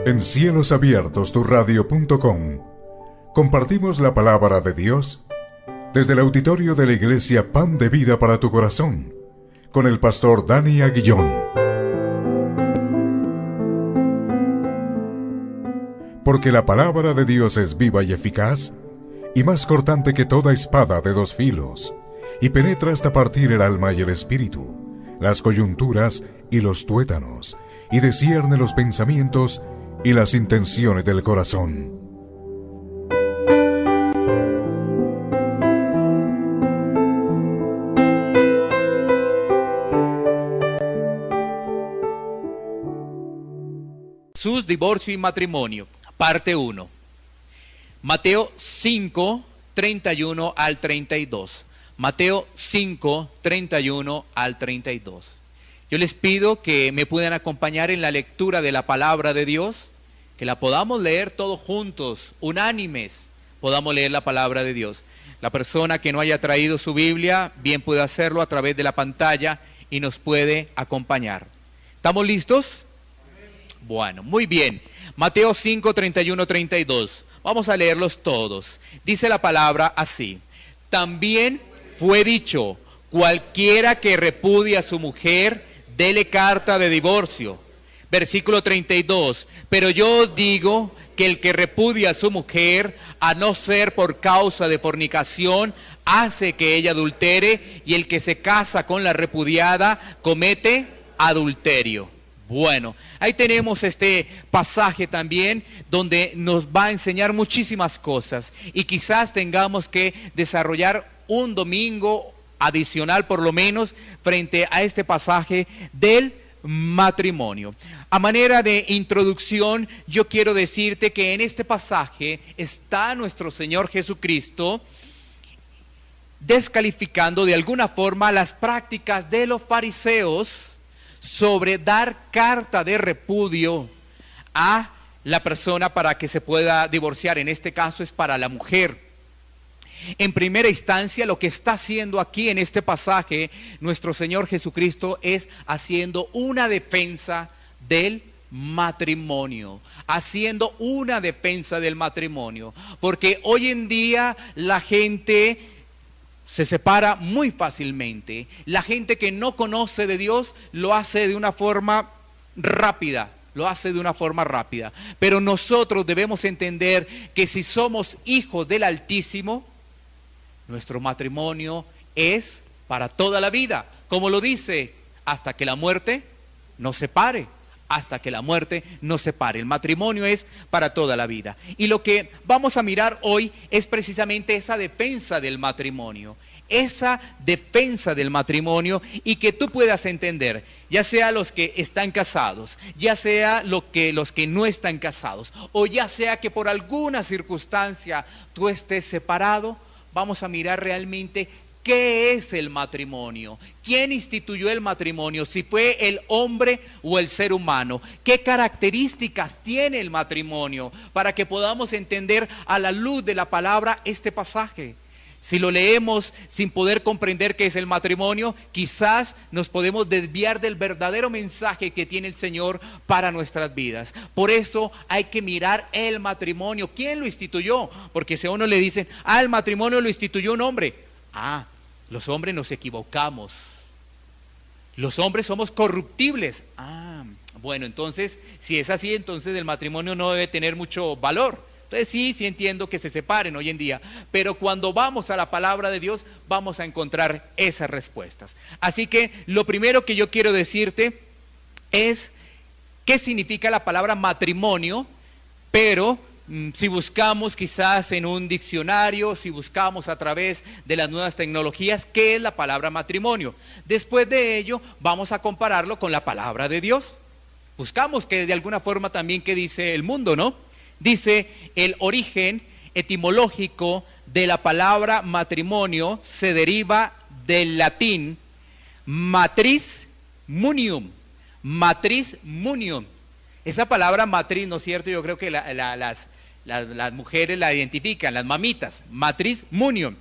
En Cielos Abiertos, tu radio.com, compartimos la palabra de Dios desde el auditorio de la Iglesia Pan de Vida para tu Corazón, con el pastor Dani Aguillón. Porque la palabra de Dios es viva y eficaz, y más cortante que toda espada de dos filos, y penetra hasta partir el alma y el espíritu, las coyunturas y los tuétanos, y discierne los pensamientos y las intenciones del corazón. Jesús, divorcio y matrimonio, parte 1. Mateo 5, 31 al 32. Mateo 5, 31 al 32. Yo les pido que me puedan acompañar en la lectura de la palabra de Dios, que la podamos leer todos juntos, unánimes, podamos leer la palabra de Dios. La persona que no haya traído su Biblia, bien puede hacerlo a través de la pantalla y nos puede acompañar. ¿Estamos listos? Bueno, muy bien. Mateo 5, 31, 32. Vamos a leerlos todos. Dice la palabra así: también fue dicho, cualquiera que repudie a su mujer, dele carta de divorcio. Versículo 32. Pero yo digo que el que repudia a su mujer, a no ser por causa de fornicación, hace que ella adultere, y el que se casa con la repudiada comete adulterio. Bueno, ahí tenemos este pasaje también donde nos va a enseñar muchísimas cosas, y quizás tengamos que desarrollar un domingo adicional por lo menos frente a este pasaje del matrimonio. A manera de introducción, yo quiero decirte que en este pasaje está nuestro Señor Jesucristo descalificando de alguna forma las prácticas de los fariseos sobre dar carta de repudio a la persona para que se pueda divorciar. En este caso es para la mujer. En primera instancia, lo que está haciendo aquí en este pasaje nuestro Señor Jesucristo es haciendo una defensa del matrimonio, haciendo una defensa del matrimonio, porque hoy en día la gente se separa muy fácilmente. La gente que no conoce de Dios lo hace de una forma rápida. Pero nosotros debemos entender que si somos hijos del Altísimo, nuestro matrimonio es para toda la vida. Como lo dice, hasta que la muerte nos separe. Hasta que la muerte nos separe. El matrimonio es para toda la vida. Y lo que vamos a mirar hoy es precisamente esa defensa del matrimonio. Esa defensa del matrimonio, y que tú puedas entender, ya sea los que están casados, ya sea los que no están casados, o ya sea que por alguna circunstancia tú estés separado, vamos a mirar realmente ¿qué es el matrimonio? ¿Quién instituyó el matrimonio? Si fue el hombre o el ser humano. ¿Qué características tiene el matrimonio? Para que podamos entender a la luz de la palabra este pasaje. Si lo leemos sin poder comprender qué es el matrimonio, quizás nos podemos desviar del verdadero mensaje que tiene el Señor para nuestras vidas. Por eso hay que mirar el matrimonio. ¿Quién lo instituyó? Porque si a uno le dicen, el matrimonio lo instituyó un hombre. Los hombres nos equivocamos. Los hombres somos corruptibles. Bueno, entonces, si es así, entonces el matrimonio no debe tener mucho valor. Entonces sí entiendo que se separen hoy en día, pero cuando vamos a la palabra de Dios, vamos a encontrar esas respuestas. Así que lo primero que yo quiero decirte es qué significa la palabra matrimonio, pero si buscamos quizás en un diccionario, si buscamos a través de las nuevas tecnologías, ¿qué es la palabra matrimonio? Después de ello, vamos a compararlo con la palabra de Dios. Buscamos que de alguna forma también qué dice el mundo, ¿no? Dice, el origen etimológico de la palabra matrimonio se deriva del latín matris munium. Matris munium. Esa palabra matriz, ¿no es cierto? Yo creo que las mujeres la identifican, las mamitas. Matris munium.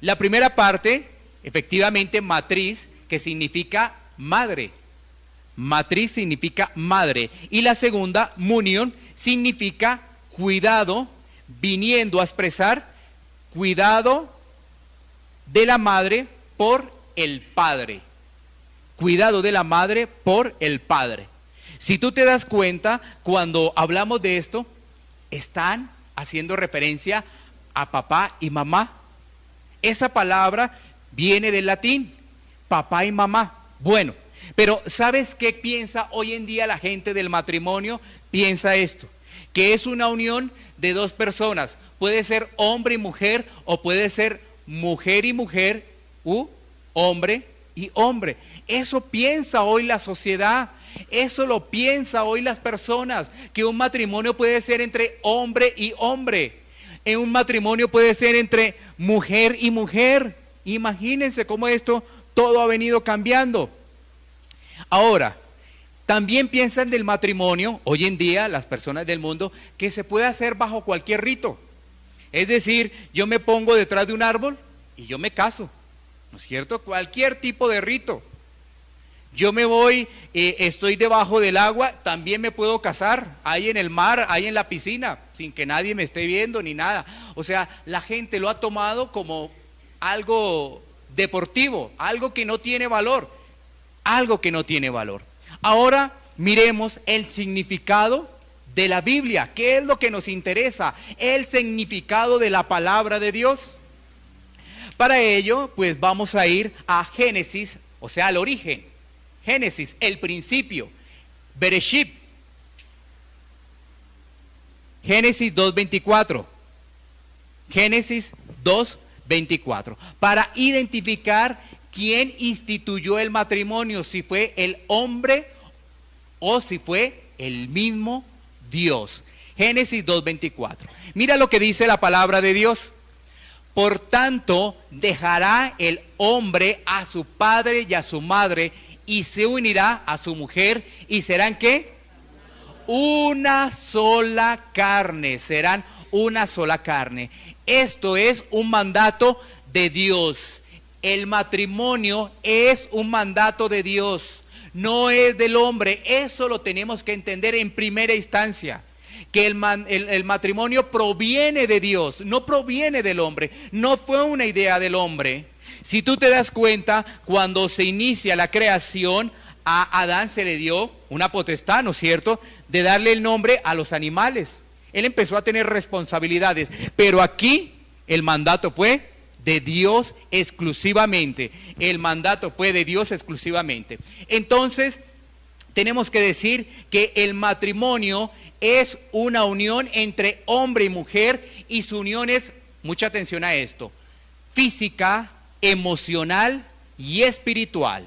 La primera parte, efectivamente, matriz, que significa madre. Matriz significa madre. Y la segunda, munión, significa cuidado, viniendo a expresar cuidado de la madre por el padre. Cuidado de la madre por el padre. Si tú te das cuenta, cuando hablamos de esto, están haciendo referencia a papá y mamá. Esa palabra viene del latín, papá y mamá. Bueno, pero ¿sabes qué piensa hoy en día la gente del matrimonio? Piensa esto, que es una unión de dos personas. Puede ser hombre y mujer, o puede ser mujer y mujer, u hombre y hombre. Eso piensa hoy la sociedad. Eso lo piensa hoy las personas, que un matrimonio puede ser entre hombre y hombre. En un matrimonio puede ser entre mujer y mujer. Imagínense cómo esto todo ha venido cambiando. Ahora, también piensan del matrimonio, hoy en día las personas del mundo, que se puede hacer bajo cualquier rito. Es decir, yo me pongo detrás de un árbol y yo me caso, ¿no es cierto? Cualquier tipo de rito. Yo me voy, estoy debajo del agua, también me puedo casar, ahí en el mar, ahí en la piscina, sin que nadie me esté viendo ni nada. O sea, la gente lo ha tomado como algo deportivo, algo que no tiene valor, algo que no tiene valor. Ahora miremos el significado de la Biblia. ¿Qué es lo que nos interesa? El significado de la palabra de Dios. Para ello, pues vamos a ir a Génesis, o sea, al origen. Génesis, el principio, Bereshit, Génesis 2:24, Génesis 2:24, para identificar quién instituyó el matrimonio, si fue el hombre o si fue el mismo Dios. Génesis 2:24, mira lo que dice la palabra de Dios. Por tanto, dejará el hombre a su padre y a su madre, y se unirá a su mujer, y serán ¿qué? Una sola carne, serán una sola carne. Esto es un mandato de Dios. El matrimonio es un mandato de Dios, no es del hombre. Eso lo tenemos que entender en primera instancia, que el matrimonio proviene de Dios, no proviene del hombre, no fue una idea del hombre. Si tú te das cuenta, cuando se inicia la creación, a Adán se le dio una potestad, ¿no es cierto?, de darle el nombre a los animales. Él empezó a tener responsabilidades, pero aquí el mandato fue de Dios exclusivamente. El mandato fue de Dios exclusivamente. Entonces, tenemos que decir que el matrimonio es una unión entre hombre y mujer, y su unión es, mucha atención a esto, física, emocional y espiritual.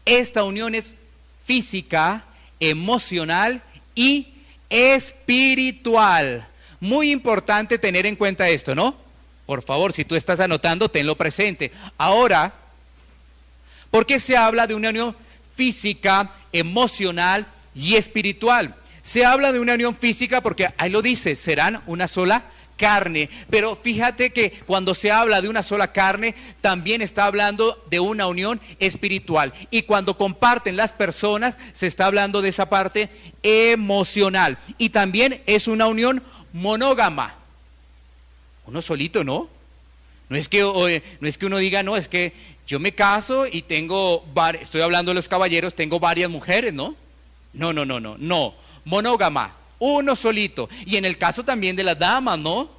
Esta unión es física, emocional y espiritual. Muy importante tener en cuenta esto, ¿no? Por favor, si tú estás anotando, tenlo presente. Ahora, ¿por qué se habla de una unión física, emocional y espiritual? Se habla de una unión física porque ahí lo dice, serán una sola carne. Pero fíjate que cuando se habla de una sola carne, también está hablando de una unión espiritual. Y cuando comparten las personas, se está hablando de esa parte emocional. Y también es una unión monógama. Uno solito, ¿no? No es que uno diga, no, es que yo me caso y tengo, estoy hablando de los caballeros, tengo varias mujeres, ¿no? No. Monógama, uno solito. Y en el caso también de las damas, ¿no?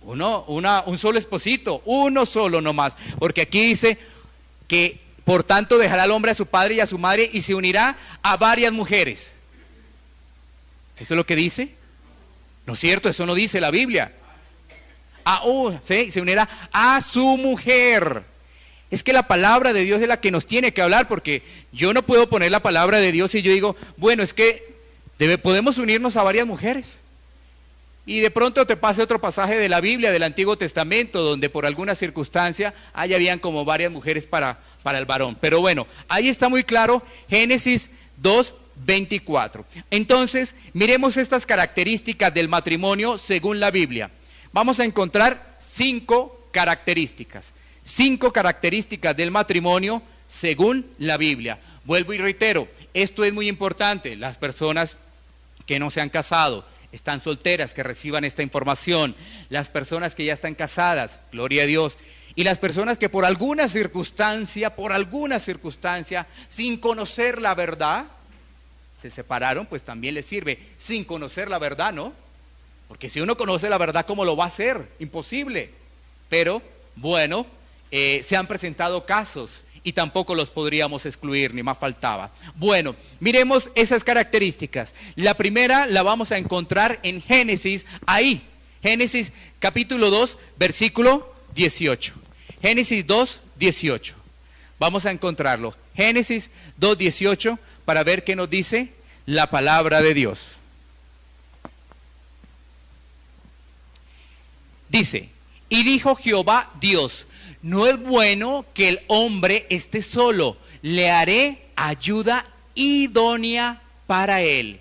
Un solo esposito, uno solo nomás. Porque aquí dice que por tanto dejará al hombre a su padre y a su madre y se unirá a varias mujeres. ¿Eso es lo que dice? ¿No es cierto? Eso no dice la Biblia. ¿Sí? Se unirá a su mujer. Es que la palabra de Dios es la que nos tiene que hablar, porque yo no puedo poner la palabra de Dios y yo digo, bueno, es que podemos unirnos a varias mujeres. Y de pronto te pase otro pasaje de la Biblia, del Antiguo Testamento, donde por alguna circunstancia habían como varias mujeres para el varón. Pero bueno, ahí está muy claro, Génesis 2:24. Entonces, miremos estas características del matrimonio según la Biblia. Vamos a encontrar 5 características. 5 características del matrimonio según la Biblia. Vuelvo y reitero, esto es muy importante. Las personas que no se han casado, están solteras, que reciban esta información. Las personas que ya están casadas, gloria a Dios. Y las personas que por alguna circunstancia, sin conocer la verdad, se separaron, pues también les sirve. Sin conocer la verdad, ¿no? Porque si uno conoce la verdad, ¿cómo lo va a hacer? Imposible. Pero, bueno, se han presentado casos y tampoco los podríamos excluir, ni más faltaba. Bueno, miremos esas características. La primera la vamos a encontrar en Génesis, ahí. Génesis capítulo 2, versículo 18. Génesis 2, 18. Vamos a encontrarlo. Génesis 2, 18, para ver qué nos dice la palabra de Dios. Dice, y dijo Jehová Dios, no es bueno que el hombre esté solo, le haré ayuda idónea para él.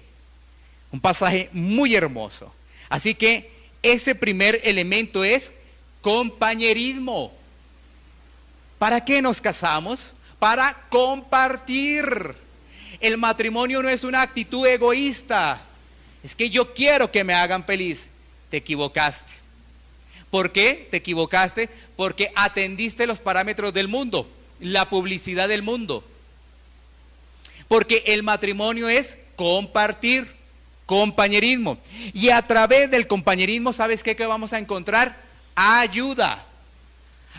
Un pasaje muy hermoso. Así que ese primer elemento es compañerismo. ¿Para qué nos casamos? Para compartir. El matrimonio no es una actitud egoísta. Es que yo quiero que me hagan feliz. Te equivocaste. ¿Por qué te equivocaste? Porque atendiste los parámetros del mundo, la publicidad del mundo. Porque el matrimonio es compartir, compañerismo. Y a través del compañerismo, ¿sabes qué vamos a encontrar? Ayuda.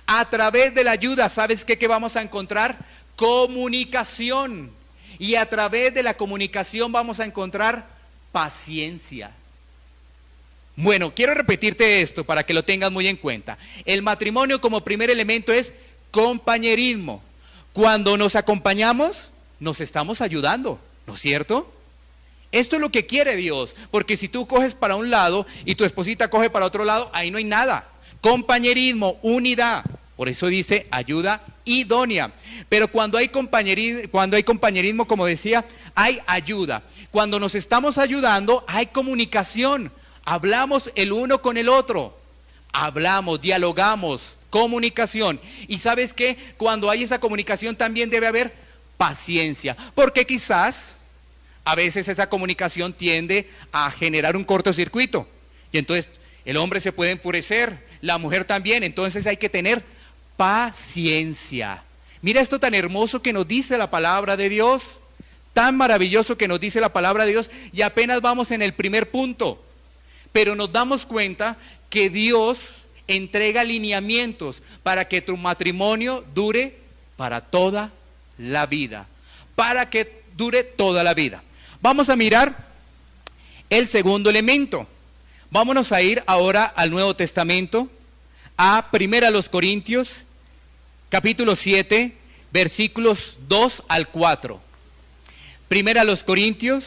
A través de la ayuda, ¿sabes qué vamos a encontrar? Comunicación. Y a través de la comunicación vamos a encontrar paciencia. Bueno, quiero repetirte esto para que lo tengas muy en cuenta. El matrimonio como primer elemento es compañerismo. Cuando nos acompañamos, nos estamos ayudando, ¿no es cierto? Esto es lo que quiere Dios, porque si tú coges para un lado y tu esposita coge para otro lado, ahí no hay nada. Compañerismo, unidad. Por eso dice ayuda idónea. Pero cuando hay compañerismo, como decía, hay ayuda. Cuando nos estamos ayudando, hay comunicación. Hablamos el uno con el otro, hablamos, dialogamos, comunicación. Y ¿sabes qué? Cuando hay esa comunicación también debe haber paciencia, porque quizás a veces esa comunicación tiende a generar un cortocircuito. Y entonces el hombre se puede enfurecer, la mujer también, entonces hay que tener paciencia. Mira esto tan hermoso que nos dice la palabra de Dios, tan maravilloso que nos dice la palabra de Dios, y apenas vamos en el primer punto. Pero nos damos cuenta que Dios entrega lineamientos para que tu matrimonio dure para toda la vida. Para que dure toda la vida. Vamos a mirar el segundo elemento. Vámonos a ir ahora al Nuevo Testamento, a 1 Corintios, capítulo 7, versículos 2 al 4. 1 Corintios,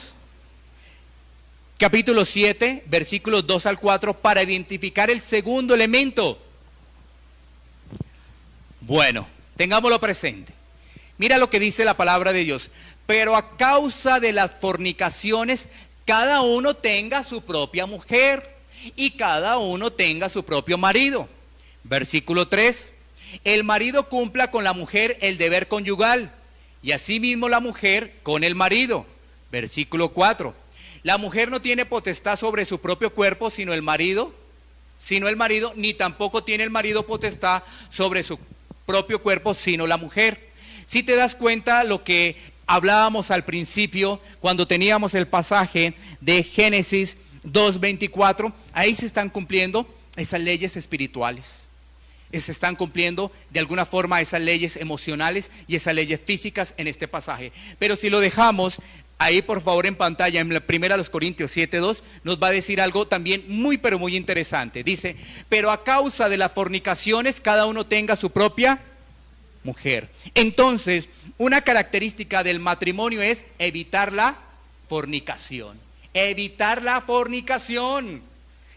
capítulo 7, versículos 2 al 4, para identificar el segundo elemento. Bueno, tengámoslo presente. Mira lo que dice la palabra de Dios. Pero a causa de las fornicaciones, cada uno tenga su propia mujer y cada uno tenga su propio marido. Versículo 3. El marido cumpla con la mujer el deber conyugal y asimismo la mujer con el marido. Versículo 4. La mujer no tiene potestad sobre su propio cuerpo, sino el marido, ni tampoco tiene el marido potestad sobre su propio cuerpo, sino la mujer. Si te das cuenta lo que hablábamos al principio, cuando teníamos el pasaje de Génesis 2:24, ahí se están cumpliendo esas leyes espirituales. Se están cumpliendo de alguna forma esas leyes emocionales y esas leyes físicas en este pasaje. Pero si lo dejamos ahí, por favor, en pantalla, en la 1 Corintios 7:2, nos va a decir algo también muy, pero muy interesante. Dice, pero a causa de las fornicaciones, cada uno tenga su propia mujer. Entonces, una característica del matrimonio es evitar la fornicación. Evitar la fornicación.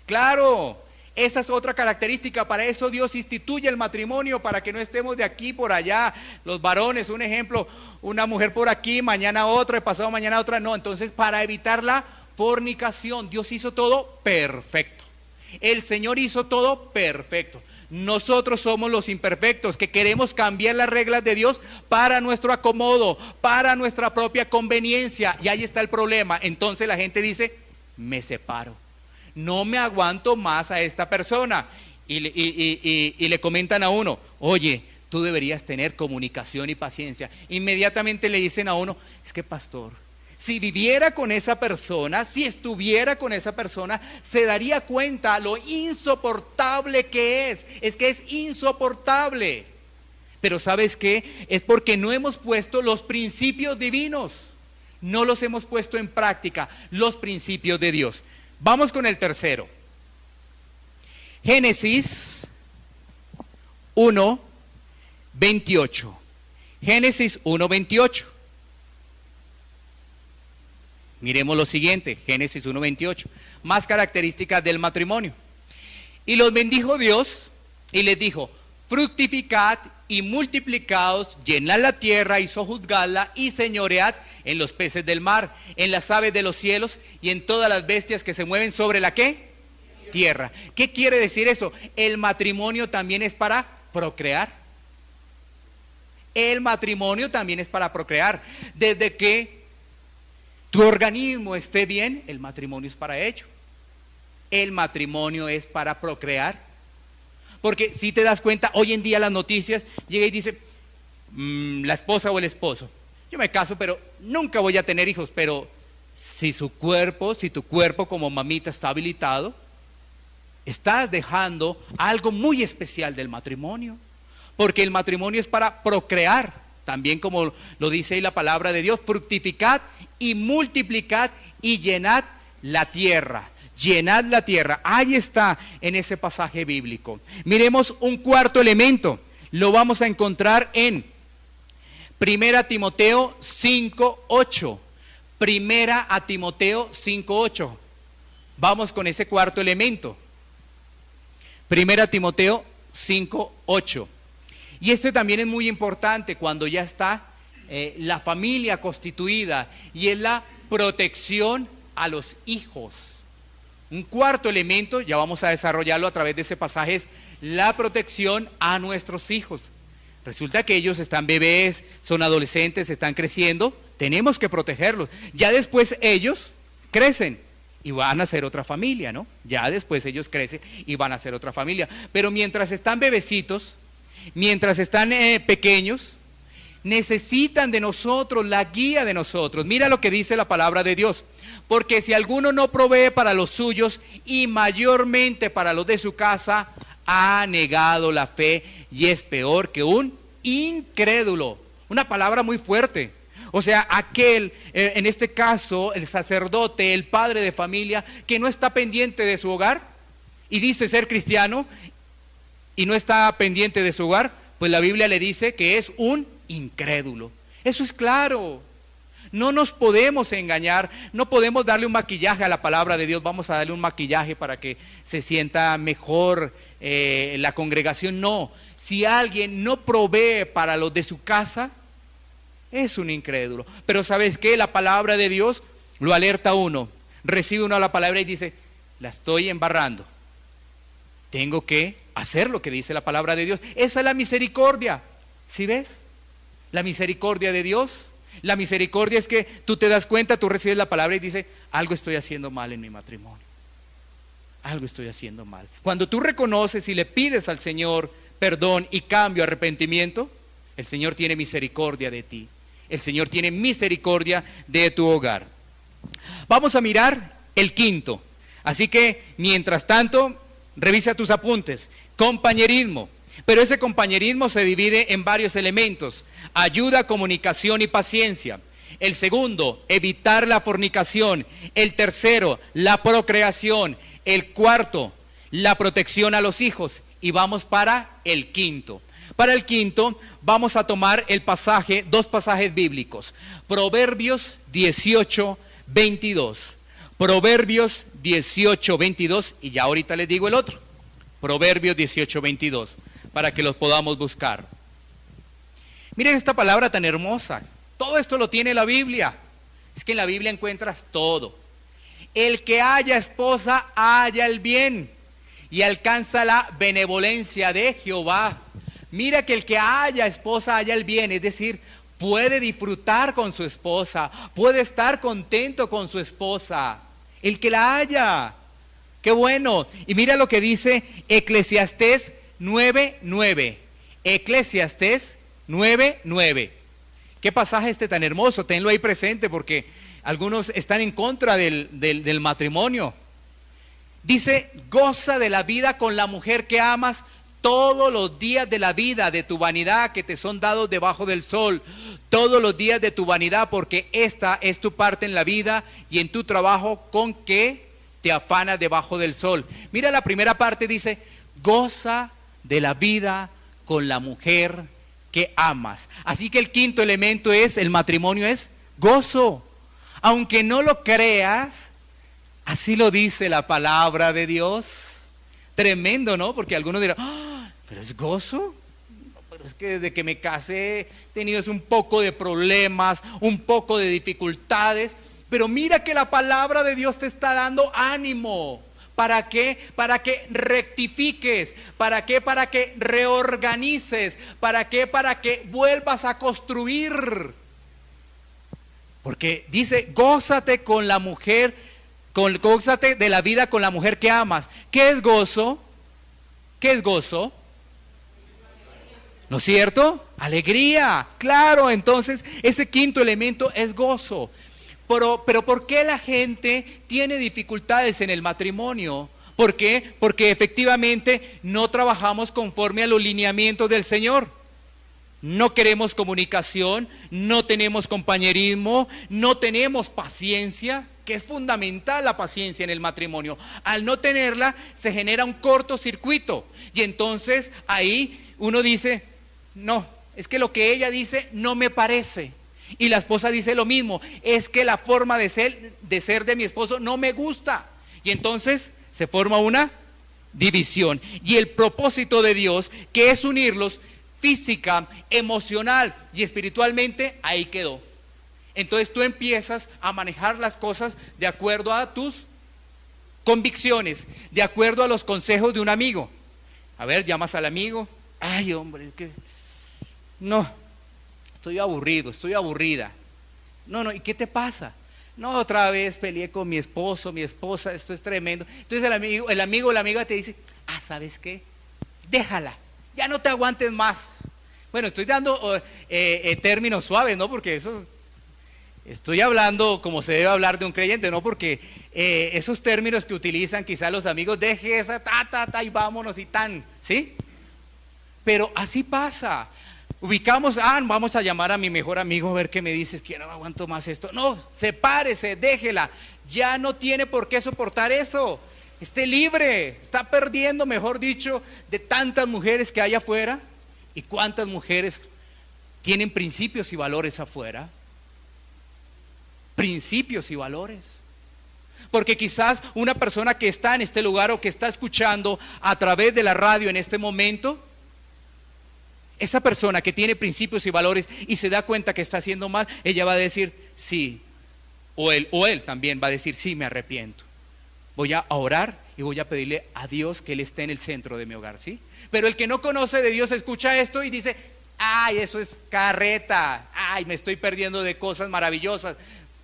Claro, esa es otra característica. Para eso Dios instituye el matrimonio, para que no estemos de aquí por allá. Los varones, un ejemplo, una mujer por aquí, mañana otra, y pasado mañana otra. No, entonces para evitar la fornicación, Dios hizo todo perfecto. El Señor hizo todo perfecto. Nosotros somos los imperfectos que queremos cambiar las reglas de Dios para nuestro acomodo, para nuestra propia conveniencia. Y ahí está el problema. Entonces la gente dice, me separo. No me aguanto más a esta persona. Y le comentan a uno, oye, tú deberías tener comunicación y paciencia. Inmediatamente le dicen a uno, es que pastor, si viviera con esa persona, si estuviera con esa persona, se daría cuenta lo insoportable que es. Es que es insoportable. Pero ¿sabes qué? Es porque no hemos puesto los principios divinos. No los hemos puesto en práctica, los principios de Dios. Vamos con el tercero. Génesis 1:28. Génesis 1:28. Miremos lo siguiente, Génesis 1:28. Más características del matrimonio. Y los bendijo Dios y les dijo, fructificad y multiplicaos, llenad la tierra y sojuzgadla y señoread en los peces del mar, en las aves de los cielos y en todas las bestias que se mueven sobre la ¿qué? Tierra. ¿Qué quiere decir eso? El matrimonio también es para procrear. El matrimonio también es para procrear. Desde que tu organismo esté bien, el matrimonio es para ello. El matrimonio es para procrear. Porque si te das cuenta, hoy en día las noticias llega y dice, la esposa o el esposo, yo me caso pero nunca voy a tener hijos, pero si tu cuerpo como mamita está habilitado, estás dejando algo muy especial del matrimonio. Porque el matrimonio es para procrear. También como lo dice ahí la palabra de Dios, fructificad y multiplicad y llenad la tierra. Llenad la tierra. Ahí está en ese pasaje bíblico. Miremos un cuarto elemento. Lo vamos a encontrar en 1 Timoteo 5:8. 1 Timoteo 5:8. Vamos con ese cuarto elemento. 1 Timoteo 5:8. Y este también es muy importante cuando ya está la familia constituida, y es la protección a los hijos. Un cuarto elemento, ya vamos a desarrollarlo a través de ese pasaje, es la protección a nuestros hijos. Resulta que ellos están bebés, son adolescentes, están creciendo, tenemos que protegerlos. Ya después ellos crecen y van a ser otra familia, ¿no? Ya después ellos crecen y van a ser otra familia. Pero mientras están bebecitos, mientras están pequeños, necesitan de nosotros, la guía de nosotros. Mira lo que dice la palabra de Dios. Porque si alguno no provee para los suyos y mayormente para los de su casa, ha negado la fe y es peor que un incrédulo. Una palabra muy fuerte. O sea, aquel, en este caso, el sacerdote, el padre de familia, que no está pendiente de su hogar y dice ser cristiano y no está pendiente de su hogar, pues la Biblia le dice que es un incrédulo. Eso es claro. No nos podemos engañar, no podemos darle un maquillaje a la palabra de Dios. Vamos a darle un maquillaje para que se sienta mejor la congregación. No, si alguien no provee para los de su casa, es un incrédulo. Pero ¿sabes qué? La palabra de Dios lo alerta a uno. Recibe uno la palabra y dice, la estoy embarrando. Tengo que hacer lo que dice la palabra de Dios. Esa es la misericordia. ¿Sí ves? La misericordia de Dios. La misericordia es que tú te das cuenta, tú recibes la palabra y dices, algo estoy haciendo mal en mi matrimonio. Algo estoy haciendo mal. Cuando tú reconoces y le pides al Señor perdón y cambio, arrepentimiento, el Señor tiene misericordia de ti. El Señor tiene misericordia de tu hogar. Vamos a mirar el quinto. Así que, mientras tanto, revisa tus apuntes. Compañerismo. Pero ese compañerismo se divide en varios elementos: ayuda, comunicación y paciencia. El segundo, evitar la fornicación. El tercero, la procreación. El cuarto, la protección a los hijos. Y vamos para el quinto. Para el quinto vamos a tomar el pasaje, dos pasajes bíblicos. Proverbios 18:22. Proverbios 18:22, y ya ahorita les digo el otro. Proverbios 18:22, para que los podamos buscar. Miren esta palabra tan hermosa. Todo esto lo tiene la Biblia. Es que en la Biblia encuentras todo. El que haya esposa, haya el bien. y alcanza la benevolencia de Jehová. Mira que el que haya esposa haya el bien, es decir, puede disfrutar con su esposa, puede estar contento con su esposa, el que la haya. ¡Qué bueno! Y mira lo que dice Eclesiastés 9:9. Eclesiastés 9:9. ¿Qué pasaje este tan hermoso? Tenlo ahí presente porque algunos están en contra del matrimonio. Dice, goza de la vida con la mujer que amas todos los días de la vida, de tu vanidad que te son dados debajo del sol, todos los días de tu vanidad, porque esta es tu parte en la vida y en tu trabajo con que te afanas debajo del sol. Mira la primera parte, dice, goza de la vida con la mujer que amas. Así que el quinto elemento es, el matrimonio es gozo. Aunque no lo creas, así lo dice la palabra de Dios. Tremendo, ¿no? Porque algunos dirán, ¡ah! ¿Pero es gozo? Pero es que desde que me casé he tenido un poco de problemas, un poco de dificultades. Pero mira que la palabra de Dios te está dando ánimo. ¿Para qué? Para que rectifiques. ¿Para qué? Para que reorganices. ¿Para qué? Para que vuelvas a construir. Porque dice, gózate con la mujer, gózate de la vida con la mujer que amas. ¿Qué es gozo? ¿Qué es gozo? ¿No es cierto? Alegría, claro. Entonces, ese quinto elemento es gozo. Pero ¿por qué la gente tiene dificultades en el matrimonio? ¿Por qué? Porque efectivamente no trabajamos conforme a los lineamientos del Señor. No queremos comunicación, no tenemos compañerismo, no tenemos paciencia, que es fundamental la paciencia en el matrimonio. Al no tenerla, se genera un cortocircuito. Y entonces ahí uno dice, no, es que lo que ella dice no me parece. Y la esposa dice lo mismo, es que la forma de ser de mi esposo no me gusta. Y entonces se forma una división. Y el propósito de Dios, que es unirlos física, emocional y espiritualmente, ahí quedó. Entonces tú empiezas a manejar las cosas de acuerdo a tus convicciones, de acuerdo a los consejos de un amigo. A ver, llamas al amigo, ay hombre, es que no, estoy aburrido, estoy aburrida. No, ¿y qué te pasa? No, otra vez peleé con mi esposo, mi esposa, esto es tremendo. Entonces el amigo o la amiga te dice, ¿sabes qué? Déjala, ya no te aguantes más. Bueno, estoy dando términos suaves, ¿no? Porque eso, estoy hablando como se debe hablar de un creyente, ¿no? Porque esos términos que utilizan quizás los amigos, deje esa, y vámonos y tan, ¿sí? Pero así pasa. Ubicamos, vamos a llamar a mi mejor amigo a ver qué me dices, que no aguanto más esto. No, sepárese, déjela, ya no tiene por qué soportar eso. Esté libre, está perdiendo, mejor dicho, de tantas mujeres que hay afuera. ¿Y cuántas mujeres tienen principios y valores afuera? Principios y valores. Porque quizás una persona que está en este lugar o que está escuchando a través de la radio en este momento, esa persona que tiene principios y valores y se da cuenta que está haciendo mal, ella va a decir sí, o él también va a decir sí, me arrepiento. Voy a orar y voy a pedirle a Dios que Él esté en el centro de mi hogar, ¿sí? Pero el que no conoce de Dios escucha esto y dice, eso es carreta, me estoy perdiendo de cosas maravillosas.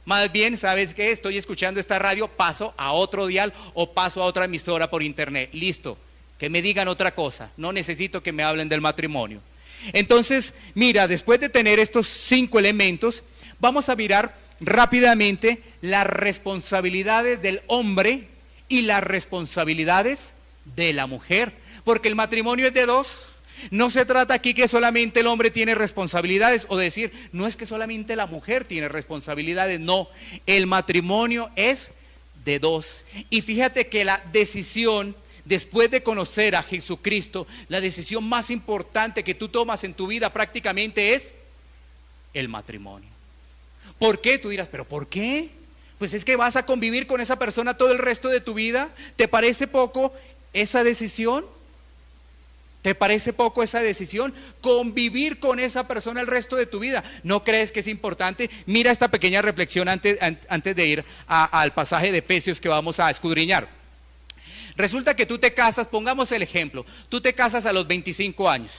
Más bien, ¿sabes qué? Estoy escuchando esta radio, paso a otro dial o paso a otra emisora por internet. Listo, que me digan otra cosa, no necesito que me hablen del matrimonio. Entonces, mira, después de tener estos 5 elementos, vamos a mirar rápidamente las responsabilidades del hombre y las responsabilidades de la mujer, porque el matrimonio es de dos. No se trata aquí que solamente el hombre tiene responsabilidades o decir, no es que solamente la mujer tiene responsabilidades, no, el matrimonio es de dos. Y fíjate que la decisión, después de conocer a Jesucristo, la decisión más importante que tú tomas en tu vida prácticamente es el matrimonio. ¿Por qué? Tú dirás, ¿pero por qué? Pues es que vas a convivir con esa persona todo el resto de tu vida. ¿Te parece poco esa decisión? ¿Te parece poco esa decisión? Convivir con esa persona el resto de tu vida. ¿No crees que es importante? Mira esta pequeña reflexión antes de ir al pasaje de Efesios que vamos a escudriñar. Resulta que tú te casas, pongamos el ejemplo, tú te casas a los 25 años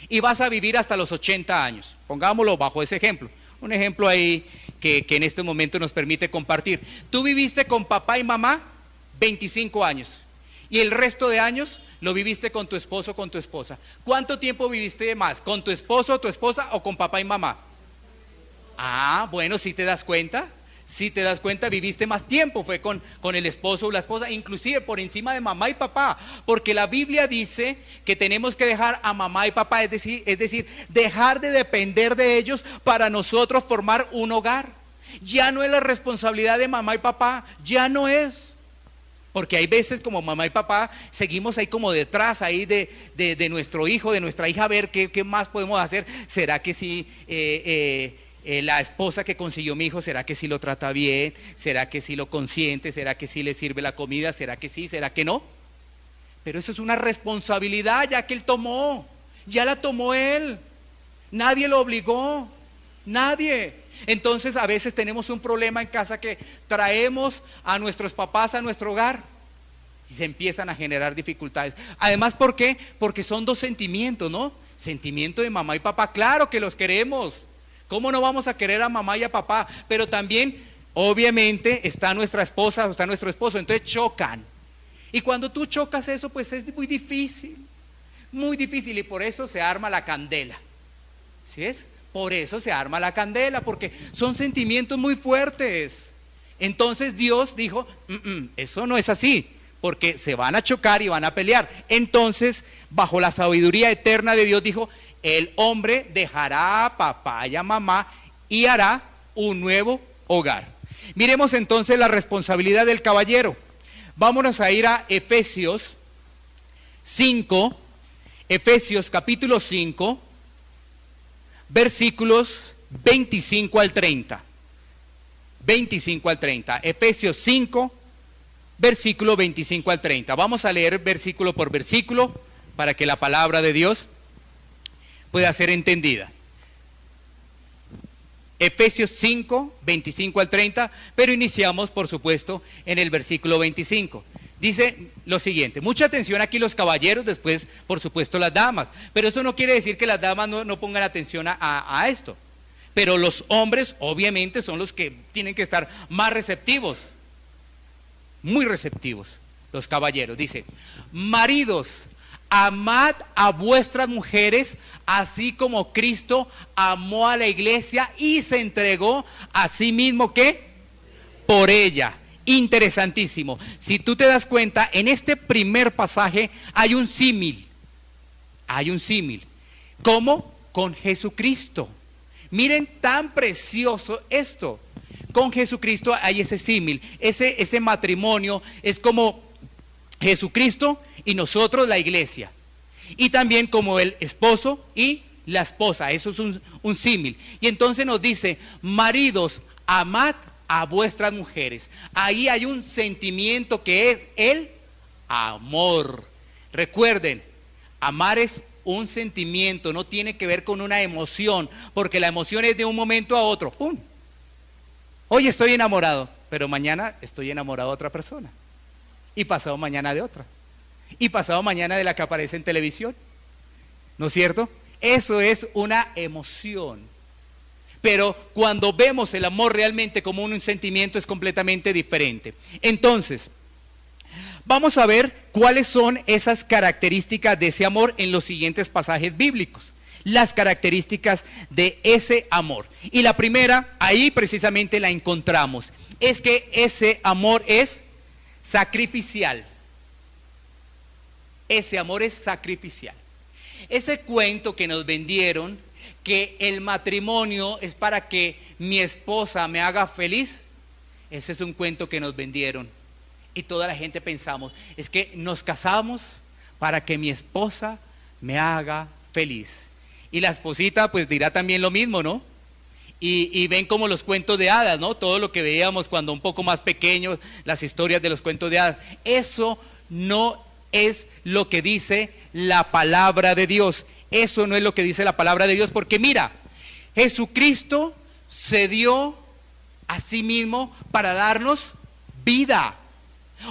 y vas a vivir hasta los 80 años. Pongámoslo bajo ese ejemplo. Un ejemplo ahí que en este momento nos permite compartir. Tú viviste con papá y mamá 25 años y el resto de años lo viviste con tu esposo o con tu esposa. ¿Cuánto tiempo viviste más? ¿Con tu esposo o tu esposa o con papá y mamá? Ah, bueno, ¿sí te das cuenta? Si te das cuenta, viviste más tiempo, fue con el esposo o la esposa, inclusive por encima de mamá y papá, porque la Biblia dice que tenemos que dejar a mamá y papá, es decir, dejar de depender de ellos para nosotros formar un hogar. Ya no es la responsabilidad de mamá y papá, ya no es. Porque hay veces como mamá y papá seguimos ahí como detrás ahí de nuestro hijo, de nuestra hija, a ver qué más podemos hacer. ¿Será que sí? La esposa que consiguió mi hijo, ¿será que sí lo trata bien? ¿Será que sí lo consiente? ¿Será que sí le sirve la comida? ¿Será que sí? ¿Será que no? Pero eso es una responsabilidad ya que él tomó, ya la tomó él, nadie lo obligó, nadie. Entonces a veces tenemos un problema en casa que traemos a nuestros papás a nuestro hogar y se empiezan a generar dificultades. Además, ¿por qué? Porque son dos sentimientos, ¿no? Sentimiento de mamá y papá, claro que los queremos. ¿Cómo no vamos a querer a mamá y a papá? Pero también, obviamente, está nuestra esposa o está nuestro esposo, entonces chocan. Y cuando tú chocas eso, pues es muy difícil y por eso se arma la candela. ¿Sí es? Por eso se arma la candela, porque son sentimientos muy fuertes. Entonces Dios dijo, eso no es así, porque se van a chocar y van a pelear. Entonces, bajo la sabiduría eterna de Dios, dijo, el hombre dejará a papá y a mamá y hará un nuevo hogar. Miremos entonces la responsabilidad del caballero. Vámonos a ir a Efesios 5, Efesios capítulo 5, versículos 25 al 30. 25 al 30. Efesios 5, versículo 25 al 30. Vamos a leer versículo por versículo para que la palabra de Dios pueda ser entendida. Efesios 5, 25 al 30, pero iniciamos, por supuesto, en el versículo 25. Dice lo siguiente, mucha atención aquí los caballeros, después, por supuesto, las damas, pero eso no quiere decir que las damas no pongan atención a esto. Pero los hombres, obviamente, son los que tienen que estar más receptivos, muy receptivos, los caballeros. Dice, maridos, amad a vuestras mujeres, así como Cristo amó a la iglesia y se entregó a sí mismo, ¿qué? Por ella. Interesantísimo. Si tú te das cuenta, en este primer pasaje hay un símil. Hay un símil. ¿Cómo? Con Jesucristo. Miren tan precioso esto. Con Jesucristo hay ese símil. Ese matrimonio es como Jesucristo y nosotros la iglesia. Y también como el esposo y la esposa. Eso es un símil. Y entonces nos dice, maridos, amad a vuestras mujeres. Ahí hay un sentimiento que es el amor. Recuerden, amar es un sentimiento, no tiene que ver con una emoción, porque la emoción es de un momento a otro. ¡Pum! Hoy estoy enamorado, pero mañana estoy enamorado de otra persona. Y pasado mañana de otra. Y pasado mañana de la que aparece en televisión. ¿No es cierto? Eso es una emoción. Pero cuando vemos el amor realmente como un sentimiento es completamente diferente. Entonces, vamos a ver cuáles son esas características de ese amor en los siguientes pasajes bíblicos. Las características de ese amor. Y la primera, ahí precisamente la encontramos. Es que ese amor es sacrificial. Ese amor es sacrificial. Ese cuento que nos vendieron, que el matrimonio es para que mi esposa me haga feliz, ese es un cuento que nos vendieron. Y toda la gente pensamos, es que nos casamos para que mi esposa me haga feliz. Y la esposita pues dirá también lo mismo, ¿no? Y ven como los cuentos de hadas, ¿no? Todo lo que veíamos cuando un poco más pequeños, las historias de los cuentos de hadas. Eso no es lo que dice la palabra de Dios. Eso no es lo que dice la palabra de Dios, porque mira, Jesucristo se dio a sí mismo para darnos vida,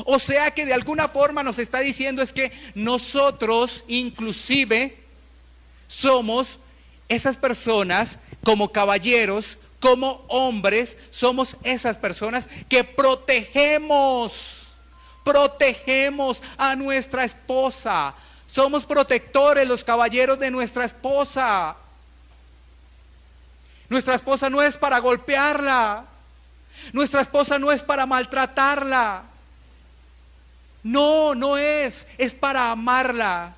O sea que de alguna forma nos está diciendo es que nosotros inclusive somos esas personas como caballeros, como hombres, somos esas personas que protegemos a nuestra esposa. Somos protectores, los caballeros de nuestra esposa. Nuestra esposa no es para golpearla. Nuestra esposa no es para maltratarla. No, no es. Es para amarla.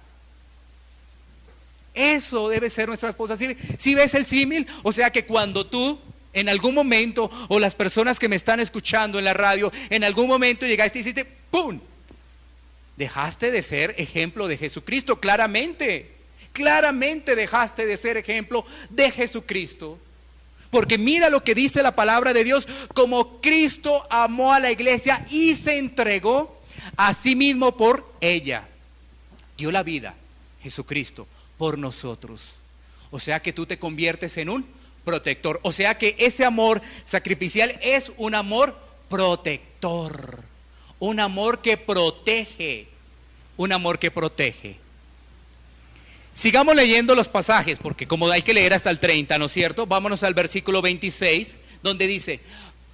Eso debe ser nuestra esposa. ¿Sí ves el símil? O sea que cuando tú, en algún momento, o las personas que me están escuchando en la radio, en algún momento llegaste y hiciste ¡pum! Dejaste de ser ejemplo de Jesucristo, claramente dejaste de ser ejemplo de Jesucristo. Porque mira lo que dice la palabra de Dios: como Cristo amó a la iglesia y se entregó a sí mismo por ella. Dio la vida, Jesucristo, por nosotros. O sea que tú te conviertes en un protector. O sea que ese amor sacrificial es un amor protector. Un amor que protege. Un amor que protege. Sigamos leyendo los pasajes, porque como hay que leer hasta el 30, ¿no es cierto? Vámonos al versículo 26, donde dice: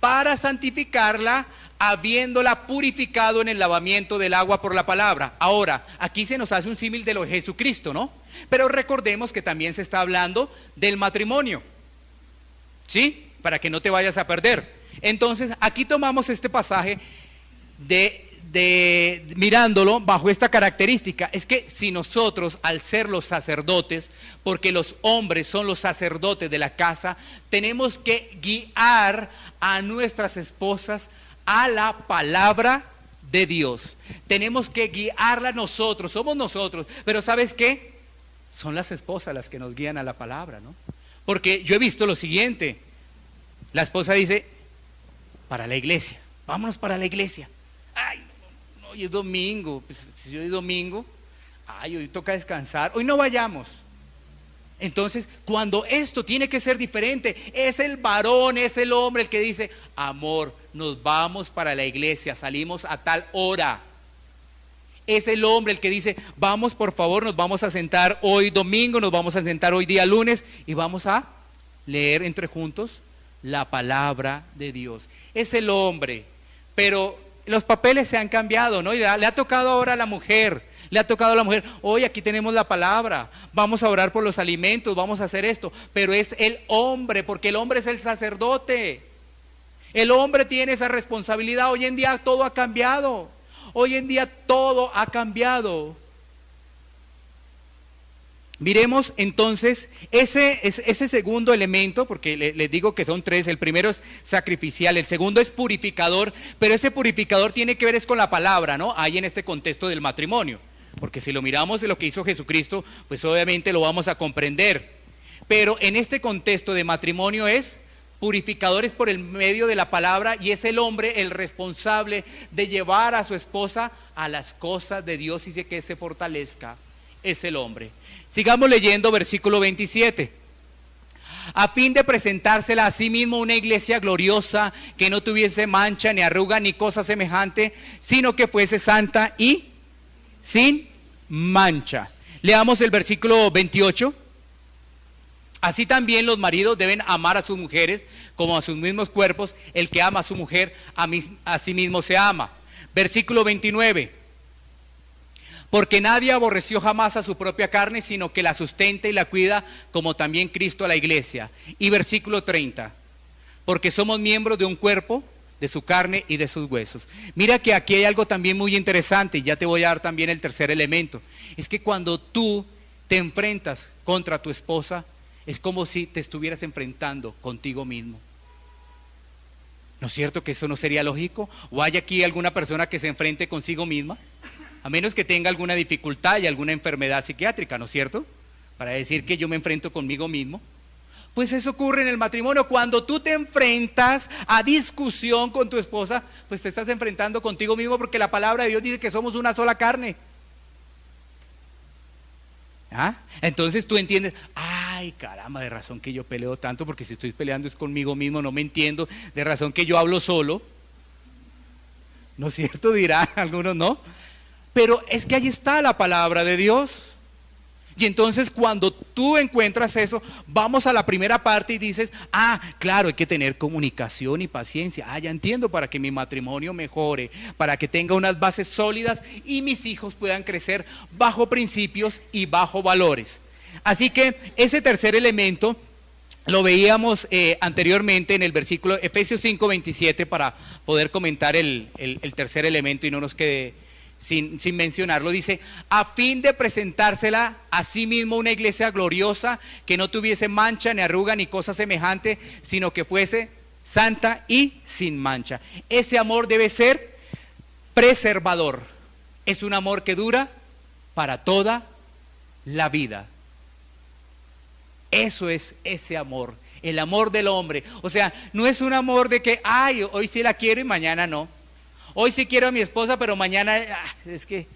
para santificarla, habiéndola purificado en el lavamiento del agua por la palabra. Ahora, aquí se nos hace un símil de lo de Jesucristo, ¿no? Pero recordemos que también se está hablando del matrimonio, ¿sí? Para que no te vayas a perder. Entonces, aquí tomamos este pasaje mirándolo bajo esta característica. Es que si nosotros, al ser los sacerdotes, porque los hombres son los sacerdotes de la casa, tenemos que guiar a nuestras esposas a la palabra de Dios. Tenemos que guiarla nosotros, somos nosotros. Pero ¿sabes qué? Son las esposas las que nos guían a la palabra, ¿no? Porque yo he visto lo siguiente: la esposa dice, para la iglesia, vámonos para la iglesia. Ay, no, hoy es domingo, pues, si hoy es domingo, ay, hoy toca descansar, hoy no vayamos. Entonces, cuando esto tiene que ser diferente, es el varón, es el hombre el que dice, amor, nos vamos para la iglesia, salimos a tal hora. Es el hombre el que dice, vamos por favor, nos vamos a sentar hoy domingo, nos vamos a sentar hoy día lunes y vamos a leer entre juntos la palabra de Dios. Es el hombre, pero los papeles se han cambiado, ¿no? Le ha tocado ahora a la mujer. Le ha tocado a la mujer, hoy aquí tenemos la palabra, vamos a orar por los alimentos, vamos a hacer esto. Pero es el hombre, porque el hombre es el sacerdote. El hombre tiene esa responsabilidad. Hoy en día todo ha cambiado. Hoy en día todo ha cambiado. Miremos entonces ese segundo elemento, porque les digo que son tres. El primero es sacrificial, el segundo es purificador, pero ese purificador tiene que ver es con la palabra, ¿no? Ahí en este contexto del matrimonio. Porque si lo miramos de lo que hizo Jesucristo, pues obviamente lo vamos a comprender. Pero en este contexto de matrimonio es purificadores por el medio de la palabra, y es el hombre el responsable de llevar a su esposa a las cosas de Dios y de que se fortalezca. Es el hombre. Sigamos leyendo versículo 27. A fin de presentársela a sí mismo una iglesia gloriosa, que no tuviese mancha, ni arruga, ni cosa semejante, sino que fuese santa y sin mancha. Leamos el versículo 28. Así también los maridos deben amar a sus mujeres como a sus mismos cuerpos. El que ama a su mujer, a sí mismo se ama. Versículo 29. Porque nadie aborreció jamás a su propia carne, sino que la sustenta y la cuida, como también Cristo a la iglesia. Y versículo 30. Porque somos miembros de un cuerpo, de su carne y de sus huesos. Mira que aquí hay algo también muy interesante, y ya te voy a dar también el tercer elemento. Es que cuando tú te enfrentas contra tu esposa, es como si te estuvieras enfrentando contigo mismo. ¿No es cierto que eso no sería lógico? ¿O hay aquí alguna persona que se enfrente consigo misma? A menos que tenga alguna dificultad y alguna enfermedad psiquiátrica, ¿no es cierto? Para decir que yo me enfrento conmigo mismo. Pues eso ocurre en el matrimonio. Cuando tú te enfrentas a discusión con tu esposa, pues te estás enfrentando contigo mismo, porque la palabra de Dios dice que somos una sola carne. ¿Ah? Entonces tú entiendes, ay caramba, de razón que yo peleo tanto, porque si estoy peleando es conmigo mismo, no me entiendo, de razón que yo hablo solo. ¿No es cierto? Dirán algunos, no. Pero es que ahí está la palabra de Dios. Y entonces cuando tú encuentras eso, vamos a la primera parte y dices, ah, claro, hay que tener comunicación y paciencia. Ah, ya entiendo, para que mi matrimonio mejore, para que tenga unas bases sólidas y mis hijos puedan crecer bajo principios y bajo valores. Así que ese tercer elemento lo veíamos anteriormente en el versículo Efesios 5:27 para poder comentar el tercer elemento y no nos quede sin mencionarlo. Dice, a fin de presentársela a sí mismo una iglesia gloriosa, que no tuviese mancha, ni arruga, ni cosa semejante, sino que fuese santa y sin mancha. Ese amor debe ser preservador. Es un amor que dura para toda la vida. Eso es ese amor, el amor del hombre. O sea, no es un amor de que, ay, hoy sí la quiero y mañana no. Hoy sí quiero a mi esposa, pero mañana es que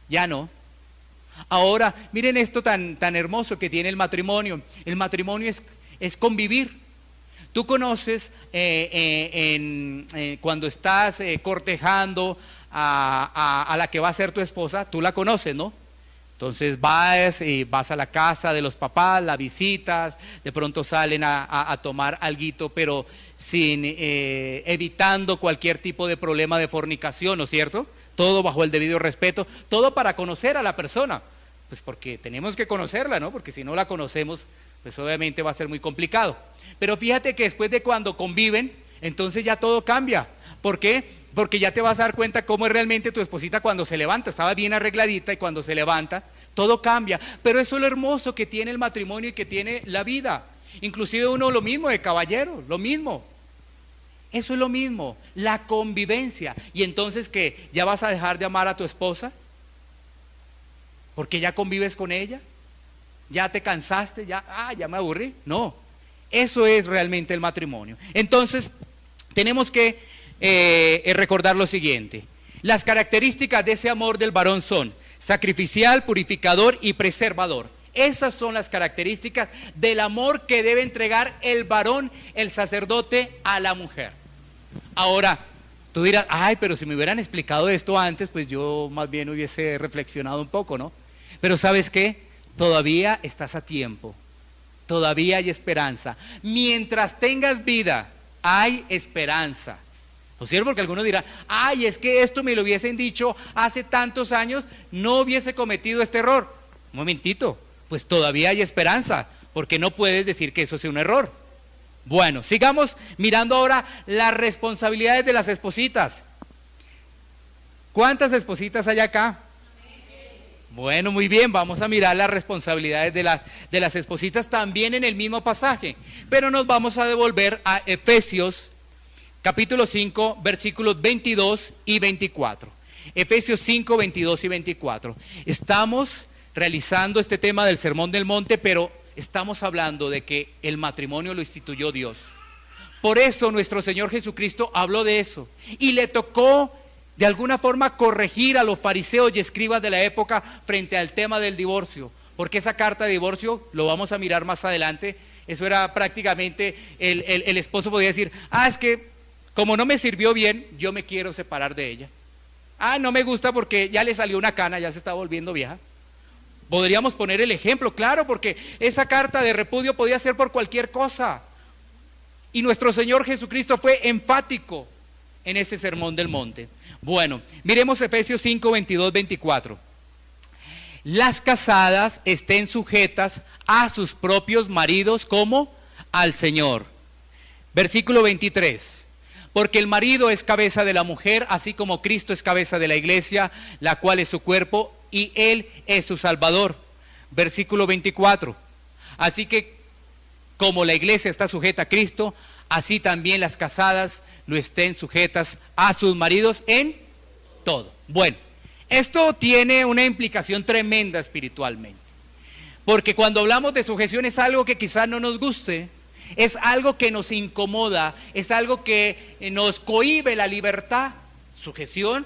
ya no. Ahora, miren esto tan hermoso que tiene el matrimonio. El matrimonio es convivir. Tú conoces cuando estás cortejando a la que va a ser tu esposa, tú la conoces, ¿no? Entonces vas a la casa de los papás, la visitas, de pronto salen a tomar alguito, pero evitando cualquier tipo de problema de fornicación, ¿no es cierto? Todo bajo el debido respeto, todo para conocer a la persona, pues porque tenemos que conocerla, ¿no? Porque si no la conocemos, pues obviamente va a ser muy complicado. Pero fíjate que después de cuando conviven, entonces ya todo cambia. ¿Por qué? Porque ya te vas a dar cuenta cómo es realmente tu esposita cuando se levanta. Estaba bien arregladita y cuando se levanta, todo cambia. Pero eso es lo hermoso que tiene el matrimonio y que tiene la vida. Inclusive uno lo mismo de caballero, lo mismo. Eso es lo mismo, la convivencia. Y entonces, ¿qué? ¿Ya vas a dejar de amar a tu esposa? ¿Porque ya convives con ella? ¿Ya te cansaste? ¿Ya me aburrí? No, eso es realmente el matrimonio. Entonces, tenemos que recordar lo siguiente. Las características de ese amor del varón son sacrificial, purificador y preservador. Esas son las características del amor que debe entregar el varón, el sacerdote, a la mujer. Ahora, tú dirás, ay, pero si me hubieran explicado esto antes, pues yo más bien hubiese reflexionado un poco, ¿no? Pero ¿sabes qué? Todavía estás a tiempo, todavía hay esperanza. Mientras tengas vida, hay esperanza. ¿No es cierto? Porque algunos dirán, ay, es que esto me lo hubiesen dicho hace tantos años, no hubiese cometido este error. Un momentito, pues todavía hay esperanza, porque no puedes decir que eso sea un error. Bueno, sigamos mirando ahora las responsabilidades de las espositas. ¿Cuántas espositas hay acá? Bueno, muy bien, vamos a mirar las responsabilidades de las espositas también en el mismo pasaje, pero nos vamos a devolver a Efesios capítulo 5, versículos 22 y 24. Efesios 5, 22 y 24. Estamos realizando este tema del Sermón del Monte, pero estamos hablando de que el matrimonio lo instituyó Dios. Por eso nuestro Señor Jesucristo habló de eso y le tocó de alguna forma corregir a los fariseos y escribas de la época frente al tema del divorcio, porque esa carta de divorcio, lo vamos a mirar más adelante, eso era prácticamente, el esposo podía decir, es que como no me sirvió bien, yo me quiero separar de ella. No me gusta porque ya le salió una cana, ya se está volviendo vieja. Podríamos poner el ejemplo, claro, porque esa carta de repudio podía ser por cualquier cosa. Y nuestro Señor Jesucristo fue enfático en ese sermón del monte. Bueno, miremos Efesios 5, 22, 24. Las casadas estén sujetas a sus propios maridos como al Señor. Versículo 23. Porque el marido es cabeza de la mujer, así como Cristo es cabeza de la iglesia, la cual es su cuerpo, y Él es su Salvador. Versículo 24. Así que como la iglesia está sujeta a Cristo, así también las casadas lo estén sujetas a sus maridos en todo. Bueno, esto tiene una implicación tremenda espiritualmente. Porque cuando hablamos de sujeción es algo que quizás no nos guste, es algo que nos incomoda, es algo que nos cohíbe la libertad. Sujeción.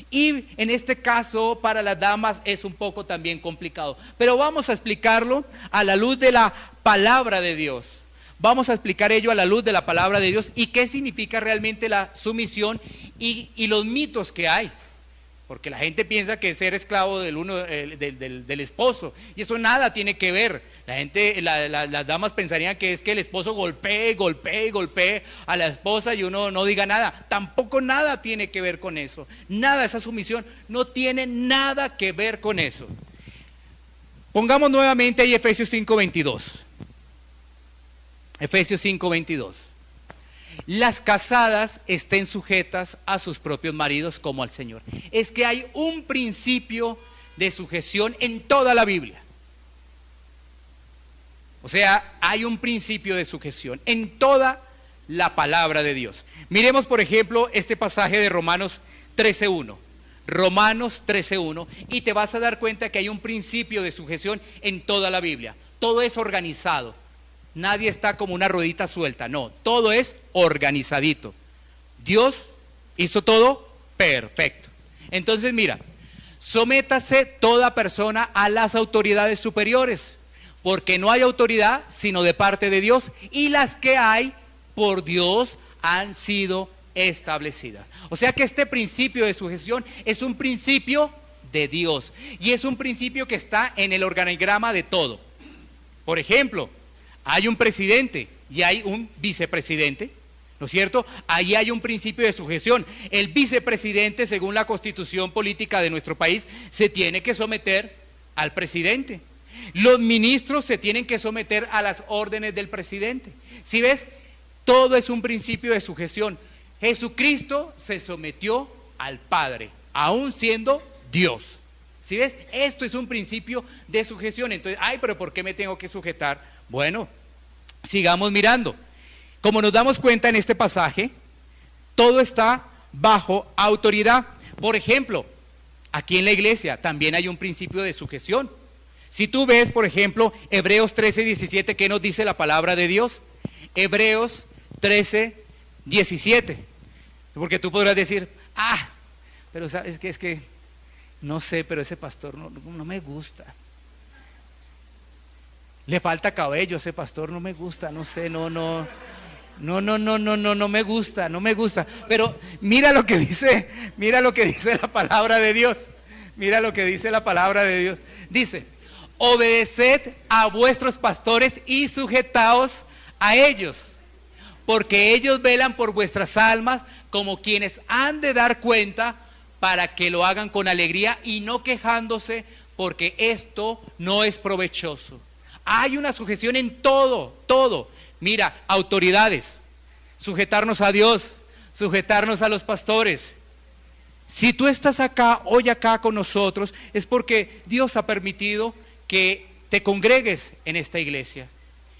Y en este caso para las damas es un poco también complicado. Pero vamos a explicarlo a la luz de la palabra de Dios. Vamos a explicar ello a la luz de la palabra de Dios y qué significa realmente la sumisión y los mitos que hay. Porque la gente piensa que ser esclavo del esposo, y eso nada tiene que ver. La gente, las damas pensarían que es que el esposo golpee a la esposa y uno no diga nada. Tampoco nada tiene que ver con eso. Nada, esa sumisión no tiene nada que ver con eso. Pongamos nuevamente ahí Efesios 5:22. Efesios 5:22. Las casadas estén sujetas a sus propios maridos como al Señor. Es que hay un principio de sujeción en toda la Biblia. O sea, hay un principio de sujeción en toda la palabra de Dios. Miremos, por ejemplo, este pasaje de Romanos 13:1. Romanos 13:1, y te vas a dar cuenta que hay un principio de sujeción en toda la Biblia. Todo es organizado. Nadie está como una ruedita suelta, no, todo es organizadito. Dios hizo todo perfecto. Entonces mira, sométase toda persona a las autoridades superiores, porque no hay autoridad sino de parte de Dios, y las que hay por Dios han sido establecidas. O sea que este principio de sujeción es un principio de Dios, y es un principio que está en el organigrama de todo. Por ejemplo, hay un presidente y hay un vicepresidente, ¿no es cierto? Ahí hay un principio de sujeción. El vicepresidente, según la constitución política de nuestro país, se tiene que someter al presidente. Los ministros se tienen que someter a las órdenes del presidente. ¿Sí ves? Todo es un principio de sujeción. Jesucristo se sometió al Padre, aún siendo Dios. ¿Sí ves? Esto es un principio de sujeción. Entonces, pero ¿por qué me tengo que sujetar? Bueno, sigamos mirando. Como nos damos cuenta en este pasaje, todo está bajo autoridad. Por ejemplo, aquí en la iglesia también hay un principio de sujeción. Si tú ves, por ejemplo, Hebreos 13:17, ¿qué nos dice la palabra de Dios? Hebreos 13:17. Porque tú podrás decir, pero es que no sé, pero ese pastor no me gusta. Le falta cabello a ese pastor, no me gusta, no sé, no me gusta. Pero mira lo que dice la palabra de Dios. Mira lo que dice la palabra de Dios. Dice, obedeced a vuestros pastores y sujetaos a ellos, porque ellos velan por vuestras almas como quienes han de dar cuenta, para que lo hagan con alegría y no quejándose, porque esto no es provechoso. Hay una sujeción en todo. Mira, autoridades, sujetarnos a Dios, sujetarnos a los pastores. Si tú estás hoy acá con nosotros, es porque Dios ha permitido que te congregues en esta iglesia.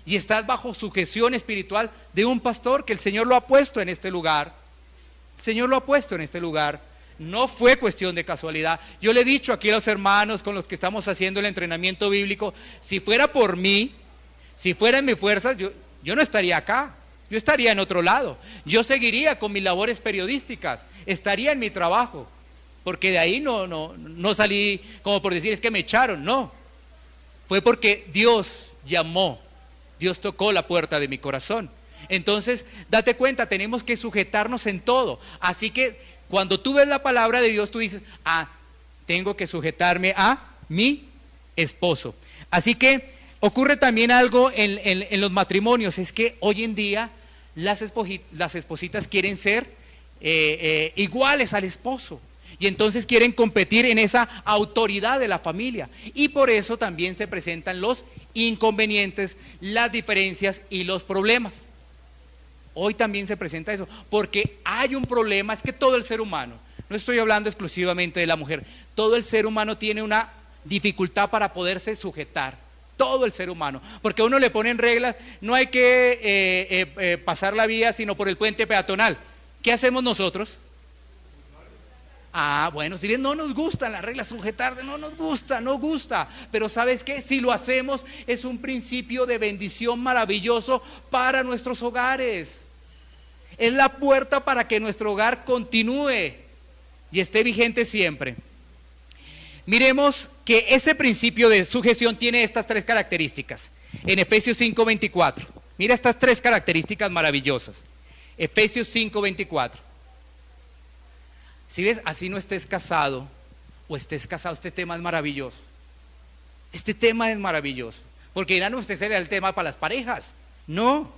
Y estás bajo sujeción espiritual de un pastor que el Señor lo ha puesto en este lugar. El Señor lo ha puesto en este lugar. No fue cuestión de casualidad. Yo le he dicho aquí a los hermanos con los que estamos haciendo el entrenamiento bíblico, si fuera por mí, si fuera en mis fuerzas, yo no estaría acá, yo estaría en otro lado. Yo seguiría con mis labores periodísticas, estaría en mi trabajo, porque de ahí no salí como por decir es que me echaron, no. Fue porque Dios llamó, Dios tocó la puerta de mi corazón. Entonces, date cuenta, tenemos que sujetarnos en todo. Así que cuando tú ves la palabra de Dios, tú dices, tengo que sujetarme a mi esposo. Así que ocurre también algo en los matrimonios, es que hoy en día las espositas quieren ser iguales al esposo. Y entonces quieren competir en esa autoridad de la familia. Y por eso también se presentan los inconvenientes, las diferencias y los problemas. Hoy también se presenta eso, porque hay un problema, es que todo el ser humano, no estoy hablando exclusivamente de la mujer, todo el ser humano tiene una dificultad para poderse sujetar, todo el ser humano, porque a uno le ponen reglas, no hay que pasar la vía sino por el puente peatonal. ¿Qué hacemos nosotros? Bueno, si bien no nos gustan las reglas, sujetar, no nos gusta, pero ¿sabes qué? Si lo hacemos es un principio de bendición maravilloso para nuestros hogares. Es la puerta para que nuestro hogar continúe y esté vigente siempre. Miremos que ese principio de sujeción tiene estas tres características. En Efesios 5:24, Mira estas tres características maravillosas. Efesios 5:24. Si ves, así no estés casado o estés casado, este tema es maravilloso. Este tema es maravilloso. Porque dirán, no, este será el tema para las parejas. No.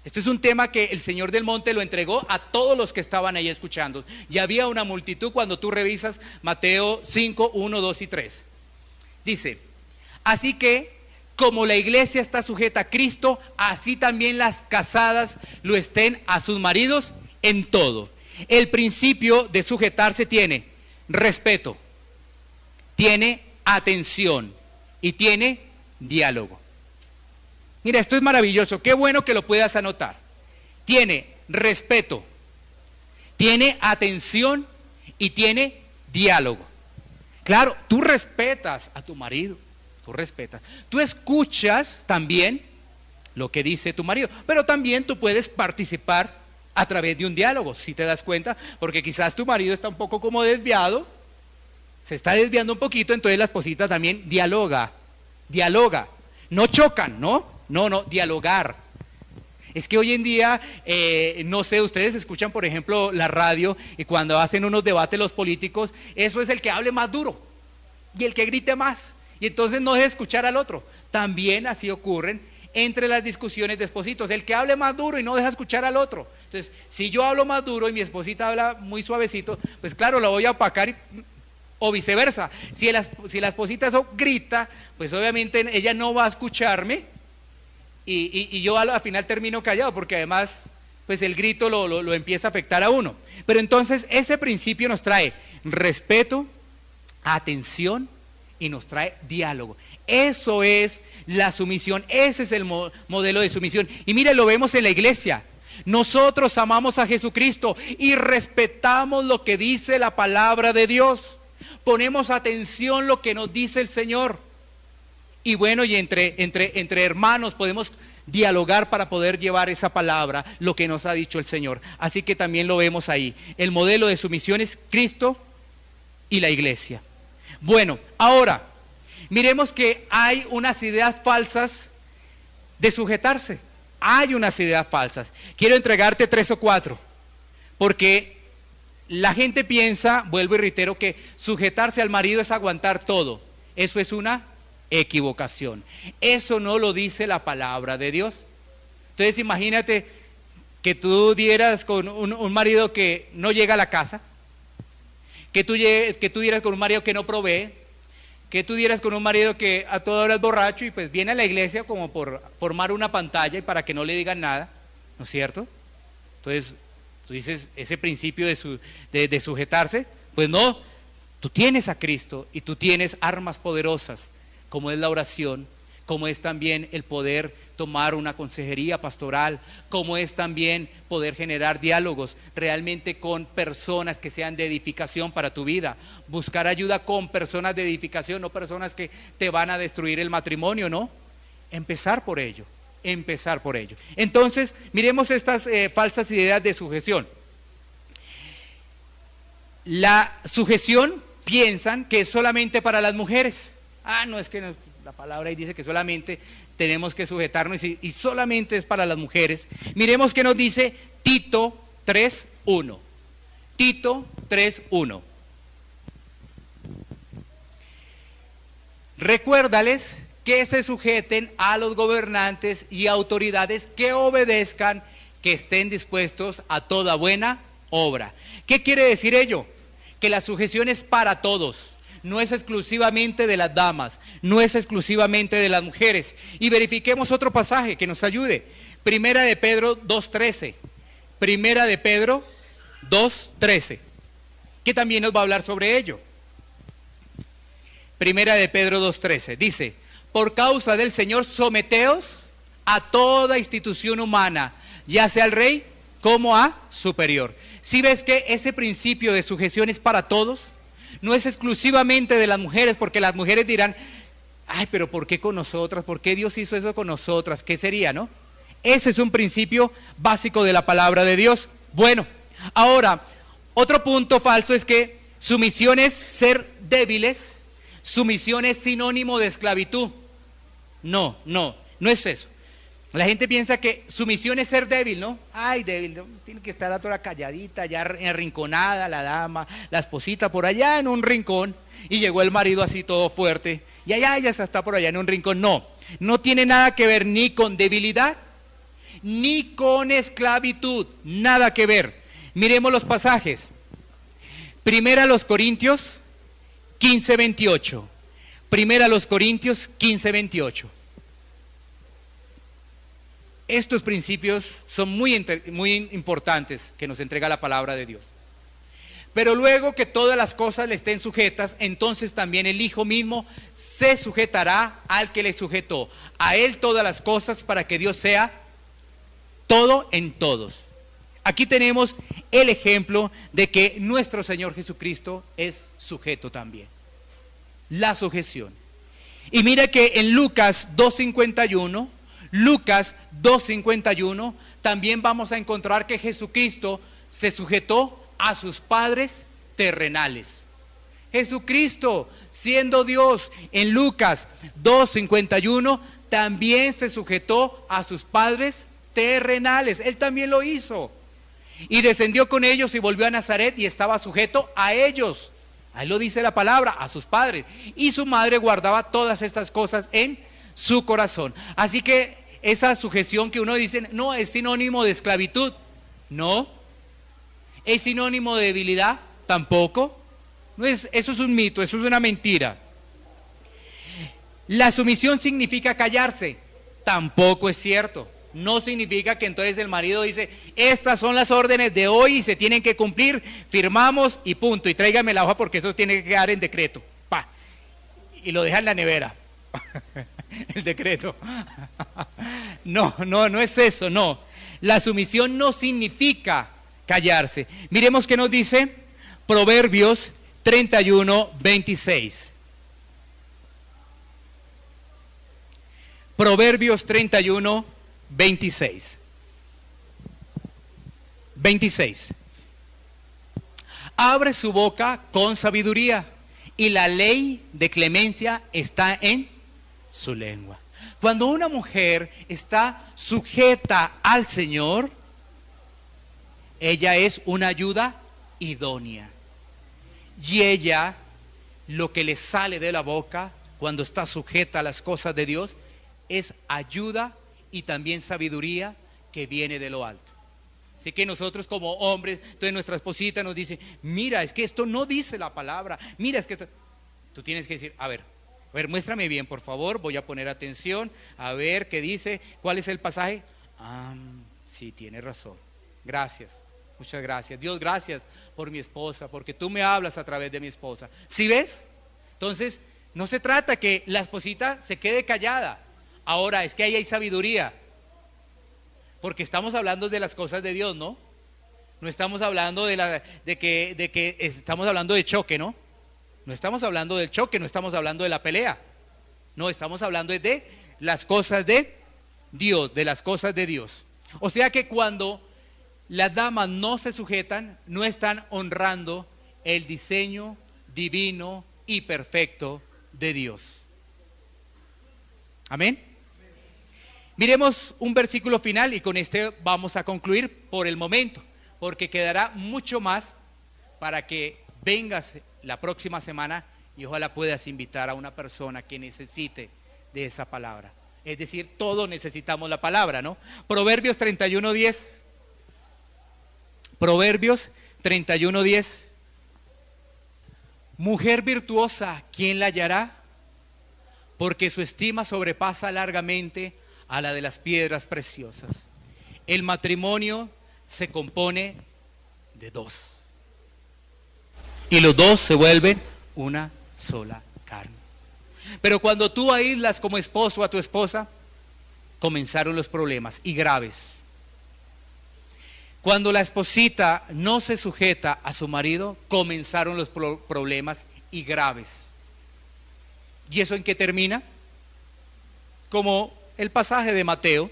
Este es un tema que el Señor del Monte lo entregó a todos los que estaban ahí escuchando. Y había una multitud cuando tú revisas Mateo 5, 1, 2 y 3. Dice, así que como la iglesia está sujeta a Cristo, así también las casadas lo estén a sus maridos en todo. El principio de sujetarse tiene respeto, tiene atención y tiene diálogo. Mira, esto es maravilloso, qué bueno que lo puedas anotar. Tiene respeto, tiene atención y tiene diálogo. Claro, tú respetas a tu marido, tú respetas. Tú escuchas también lo que dice tu marido, pero también tú puedes participar a través de un diálogo, si te das cuenta, porque quizás tu marido está un poco como desviado, se está desviando un poquito, entonces la esposita también dialoga, no chocan, ¿no? No, dialogar. Es que hoy en día, no sé, ustedes escuchan por ejemplo la radio y cuando hacen unos debates los políticos, eso es el que hable más duro y el que grite más, y entonces no deja escuchar al otro. También así ocurren entre las discusiones de espositos, el que hable más duro y no deja escuchar al otro. Entonces, si yo hablo más duro y mi esposita habla muy suavecito, pues claro, la voy a opacar o viceversa. Si la esposita eso grita, pues obviamente ella no va a escucharme y yo al final termino callado, porque además pues el grito lo empieza a afectar a uno. Pero entonces ese principio nos trae respeto, atención y nos trae diálogo. Eso es la sumisión, ese es el modelo de sumisión. Y mire, lo vemos en la iglesia. Nosotros amamos a Jesucristo y respetamos lo que dice la palabra de Dios. Ponemos atención a lo que nos dice el Señor. Y bueno, y entre hermanos podemos dialogar para poder llevar esa palabra, lo que nos ha dicho el Señor. Así que también lo vemos ahí. El modelo de sumisión es Cristo y la iglesia. Bueno, ahora, miremos que hay unas ideas falsas de sujetarse. Hay unas ideas falsas. Quiero entregarte 3 o 4, porque la gente piensa, vuelvo y reitero, que sujetarse al marido es aguantar todo. Eso es una equivocación. Eso no lo dice la palabra de Dios. Entonces imagínate que tú dieras con un marido que no llega a la casa, que tú dieras con un marido que no provee, que tú dieras con un marido que a toda hora es borracho y pues viene a la iglesia como por formar una pantalla y para que no le digan nada, ¿no es cierto? Entonces tú dices, ese principio de sujetarse, pues no, tú tienes a Cristo y tú tienes armas poderosas, como es la oración, como es también el poder tomar una consejería pastoral, como es también poder generar diálogos realmente con personas que sean de edificación para tu vida, buscar ayuda con personas de edificación, no personas que te van a destruir el matrimonio, ¿no? Empezar por ello. Entonces, miremos estas falsas ideas de sujeción. La sujeción piensan que es solamente para las mujeres. No, es que no, la palabra ahí dice que solamente tenemos que sujetarnos y solamente es para las mujeres. Miremos qué nos dice Tito 3:1. Tito 3:1. Recuérdales que se sujeten a los gobernantes y autoridades, que obedezcan, que estén dispuestos a toda buena obra. ¿Qué quiere decir ello? Que la sujeción es para todos. No es exclusivamente de las damas, no es exclusivamente de las mujeres. Y verifiquemos otro pasaje que nos ayude. Primera de Pedro 2:13. Primera de Pedro 2:13, que también nos va a hablar sobre ello. Primera de Pedro 2:13 dice: por causa del Señor someteos a toda institución humana, ya sea al rey como a superior. ¿Sí ves que ese principio de sujeción es para todos? No es exclusivamente de las mujeres, porque las mujeres dirán, pero ¿por qué con nosotras? ¿Por qué Dios hizo eso con nosotras? ¿Qué sería, no? Ese es un principio básico de la palabra de Dios. Bueno, ahora, otro punto falso es que sumisión es ser débiles, sumisión es sinónimo de esclavitud. No es eso. La gente piensa que su misión es ser débil, ¿no? Ay, débil, ¿no? Tiene que estar toda calladita, ya arrinconada la dama, la esposita por allá en un rincón, y llegó el marido así todo fuerte, y allá ella está por allá en un rincón. No, no tiene nada que ver ni con debilidad, ni con esclavitud, nada que ver. Miremos los pasajes. Primera a los Corintios 15:28. Primera a los Corintios 15:28. Estos principios son muy importantes que nos entrega la palabra de Dios. Pero luego que todas las cosas le estén sujetas, entonces también el Hijo mismo se sujetará al que le sujetó. A Él todas las cosas, para que Dios sea todo en todos. Aquí tenemos el ejemplo de que nuestro Señor Jesucristo es sujeto también. La sujeción. Y mira que en Lucas 2:51, también vamos a encontrar que Jesucristo se sujetó a sus padres terrenales. Jesucristo, siendo Dios, en Lucas 2:51, también se sujetó a sus padres terrenales. Él también lo hizo. Y descendió con ellos y volvió a Nazaret y estaba sujeto a ellos. Ahí lo dice la palabra, a sus padres. Y su madre guardaba todas estas cosas en su corazón. Así que esa sujeción que uno dice, no, es sinónimo de esclavitud. No. ¿Es sinónimo de debilidad? Tampoco. No es, eso es un mito, eso es una mentira. La sumisión significa callarse. Tampoco es cierto. No significa que entonces el marido dice, estas son las órdenes de hoy y se tienen que cumplir, firmamos y punto, y tráigame la hoja porque eso tiene que quedar en decreto. Pa. Y lo deja en la nevera. El decreto. No es eso, no. La sumisión no significa callarse. Miremos qué nos dice Proverbios 31:26. Proverbios 31:26. Abre su boca con sabiduría, y la ley de clemencia está en su lengua. Cuando una mujer está sujeta al Señor, ella es una ayuda idónea. Y ella, lo que le sale de la boca cuando está sujeta a las cosas de Dios, es ayuda y también sabiduría que viene de lo alto. Así que nosotros como hombres, entonces nuestra esposita nos dice, mira, es que esto no dice la palabra, mira, es que esto... Tú tienes que decir, a ver, muéstrame bien, por favor, voy a poner atención, a ver qué dice, cuál es el pasaje. Sí, tiene razón, gracias, muchas gracias. Dios, gracias por mi esposa, porque tú me hablas a través de mi esposa. ¿Sí ves? Entonces, no se trata que la esposita se quede callada. Ahora, es que ahí hay sabiduría, porque estamos hablando de las cosas de Dios, ¿no? No estamos hablando de que estamos hablando de choque, ¿no? No estamos hablando del choque, no estamos hablando de la pelea. No, estamos hablando de las cosas de Dios, de las cosas de Dios. O sea que cuando las damas no se sujetan, no están honrando el diseño divino y perfecto de Dios. Amén. Miremos un versículo final y con este vamos a concluir por el momento, porque quedará mucho más para que vengas la próxima semana y ojalá puedas invitar a una persona que necesite de esa palabra. Es decir, todos necesitamos la palabra, ¿no? Proverbios 31:10. Proverbios 31:10. Mujer virtuosa, ¿quién la hallará? Porque su estima sobrepasa largamente a la de las piedras preciosas. El matrimonio se compone de dos, y los dos se vuelven una sola carne. Pero cuando tú aíslas como esposo a tu esposa, comenzaron los problemas, y graves. Cuando la esposita no se sujeta a su marido, comenzaron los problemas, y graves. ¿Y eso en qué termina? Como el pasaje de Mateo,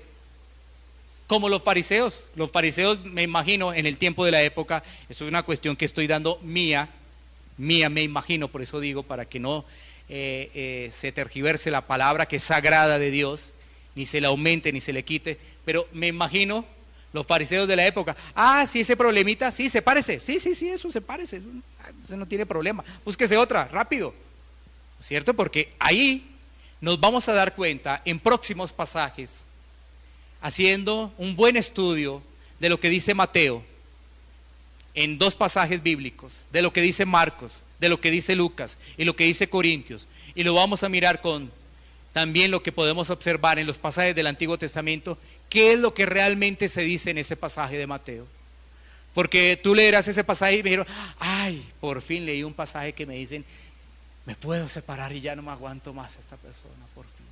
como los fariseos. Los fariseos, me imagino, en el tiempo de la época, esto es una cuestión que estoy dando mía, me imagino, por eso digo, para que no se tergiverse la palabra que es sagrada de Dios, ni se le aumente, ni se le quite. Pero me imagino los fariseos de la época, ah, sí, ese problemita, sí, sepárese, sí, eso, sepárese, eso no tiene problema, búsquese otra, rápido, ¿cierto? Porque ahí nos vamos a dar cuenta en próximos pasajes, haciendo un buen estudio de lo que dice Mateo, en 2 pasajes bíblicos, de lo que dice Marcos, de lo que dice Lucas y lo que dice Corintios, y lo vamos a mirar con también lo que podemos observar en los pasajes del Antiguo Testamento, qué es lo que realmente se dice en ese pasaje de Mateo. Porque tú leerás ese pasaje y me dijeron, ay, por fin leí un pasaje que me dicen, me puedo separar y ya no me aguanto más a esta persona, por fin.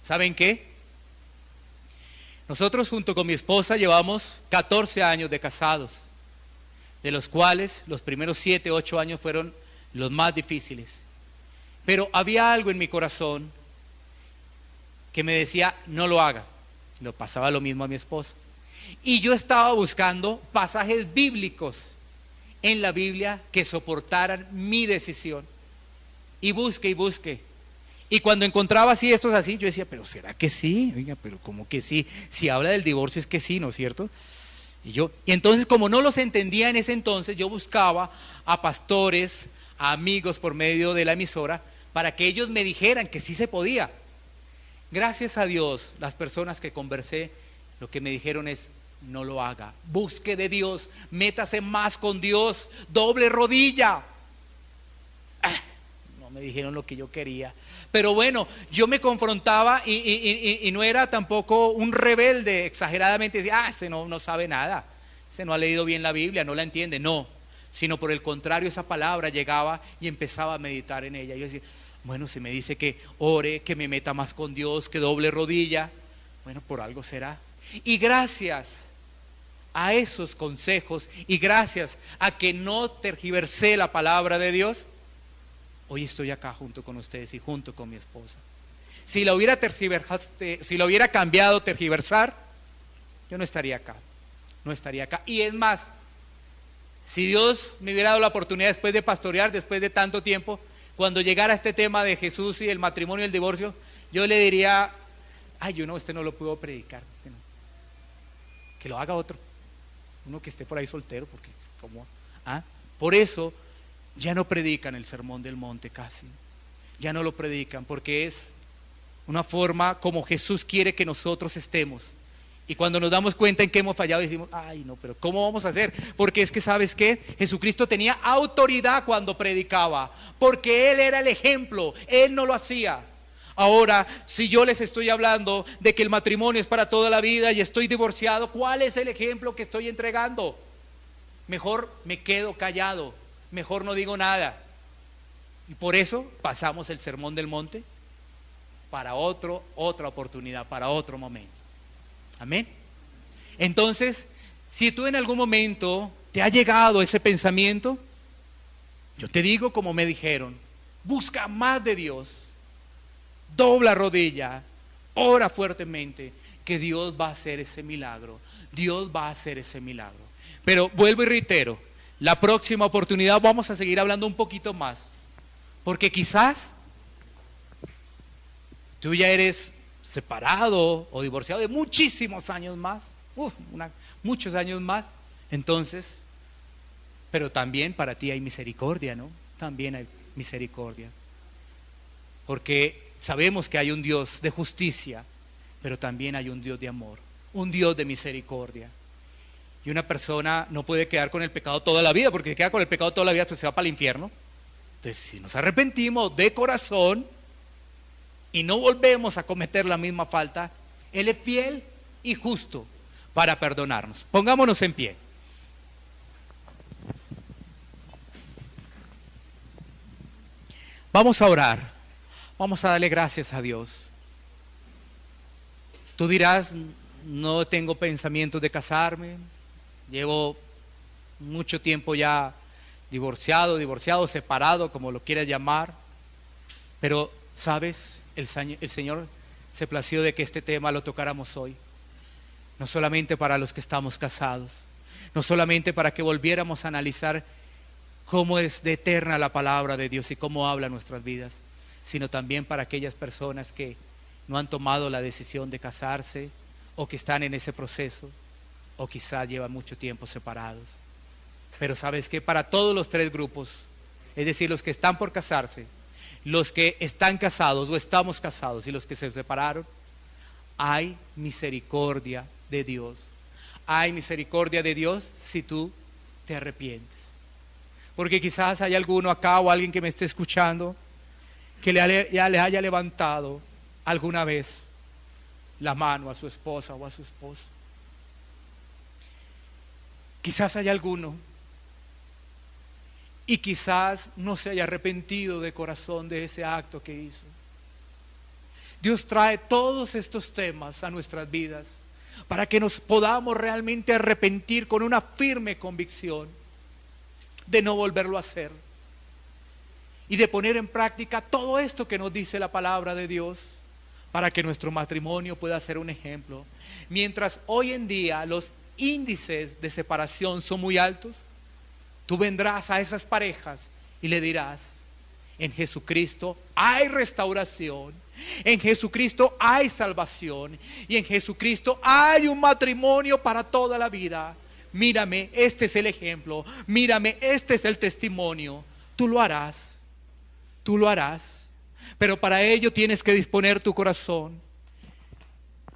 ¿Saben qué? Nosotros junto con mi esposa llevamos 14 años de casados, de los cuales los primeros 7, 8 años fueron los más difíciles. Pero había algo en mi corazón que me decía, no lo haga. Lo pasaba lo mismo a mi esposa. Y yo estaba buscando pasajes bíblicos en la Biblia que soportaran mi decisión. Y busqué. Y cuando encontraba así, estos así, yo decía, pero ¿será que sí? Oiga, pero ¿cómo que sí? Si habla del divorcio es que sí, ¿no es cierto? Y entonces, como no los entendía en ese entonces, yo buscaba a pastores, a amigos por medio de la emisora, para que ellos me dijeran que sí se podía. Gracias a Dios, las personas que conversé, lo que me dijeron es, no lo haga, busque de Dios, métase más con Dios, doble rodilla. No me dijeron lo que yo quería, pero bueno, yo me confrontaba y no era tampoco un rebelde exageradamente, decía, ese no sabe nada, ese no ha leído bien la Biblia, no la entiende, no, sino por el contrario, esa palabra llegaba y empezaba a meditar en ella. Yo decía, bueno, si me dice que ore, que me meta más con Dios, que doble rodilla, bueno, por algo será. Y gracias a esos consejos y gracias a que no tergiversé la palabra de Dios, hoy estoy acá junto con ustedes y junto con mi esposa. Si la hubiera cambiado, tergiversar, yo no estaría acá, Y es más, si Dios me hubiera dado la oportunidad después de pastorear, después de tanto tiempo, cuando llegara este tema de Jesús y el matrimonio y el divorcio, yo le diría, ay, yo no, este no lo puedo predicar, no. Que lo haga otro, uno que esté por ahí soltero, porque como, por eso ya no predican el sermón del monte casi, ya no lo predican, porque es una forma como Jesús quiere que nosotros estemos. Y cuando nos damos cuenta en que hemos fallado, decimos, ay no, pero ¿cómo vamos a hacer? Porque es que, ¿sabes qué? Jesucristo tenía autoridad cuando predicaba, porque Él era el ejemplo, Él no lo hacía. Ahora, si yo les estoy hablando de que el matrimonio es para toda la vida y estoy divorciado, ¿cuál es el ejemplo que estoy entregando? Mejor me quedo callado, mejor no digo nada. Y por eso pasamos el sermón del monte para otra oportunidad, para otro momento. Amén. Entonces, si tú en algún momento te ha llegado ese pensamiento, yo te digo como me dijeron, busca más de Dios, dobla rodilla, ora fuertemente, que Dios va a hacer ese milagro, Dios va a hacer ese milagro. Pero vuelvo y reitero, la próxima oportunidad vamos a seguir hablando un poquito más, porque quizás tú ya eres separado o divorciado de muchísimos años más, muchos años más, entonces, pero también para ti hay misericordia, ¿no? También hay misericordia, porque sabemos que hay un Dios de justicia, pero también hay un Dios de amor, un Dios de misericordia. Y una persona no puede quedar con el pecado toda la vida, porque si queda con el pecado toda la vida, pues se va para el infierno. Entonces, si nos arrepentimos de corazón y no volvemos a cometer la misma falta, Él es fiel y justo para perdonarnos. Pongámonos en pie. Vamos a orar, vamos a darle gracias a Dios. Tú dirás, no tengo pensamientos de casarme, llevo mucho tiempo ya divorciado, separado, como lo quieras llamar, pero, ¿sabes? El Señor se plació de que este tema lo tocáramos hoy, no solamente para los que estamos casados, no solamente para que volviéramos a analizar cómo es de eterna la palabra de Dios y cómo habla nuestras vidas, sino también para aquellas personas que no han tomado la decisión de casarse, o que están en ese proceso, o quizás llevan mucho tiempo separados. Pero ¿sabes qué? Para todos los tres grupos, es decir, los que están por casarse, los que están casados o estamos casados y los que se separaron, hay misericordia de Dios. Hay misericordia de Dios si tú te arrepientes. Porque quizás hay alguno acá o alguien que me esté escuchando que ya le haya levantado alguna vez la mano a su esposa o a su esposo. Quizás hay alguno y quizás no se haya arrepentido de corazón de ese acto que hizo. Dios trae todos estos temas a nuestras vidas para que nos podamos realmente arrepentir con una firme convicción de no volverlo a hacer y de poner en práctica todo esto que nos dice la palabra de Dios para que nuestro matrimonio pueda ser un ejemplo. Mientras hoy en día los índices de separación son muy altos, tú vendrás a esas parejas y le dirás: en Jesucristo hay restauración, en Jesucristo hay salvación y en Jesucristo hay un matrimonio para toda la vida. Mírame, este es el ejemplo, mírame, este es el testimonio. Tú lo harás, pero para ello tienes que disponer tu corazón.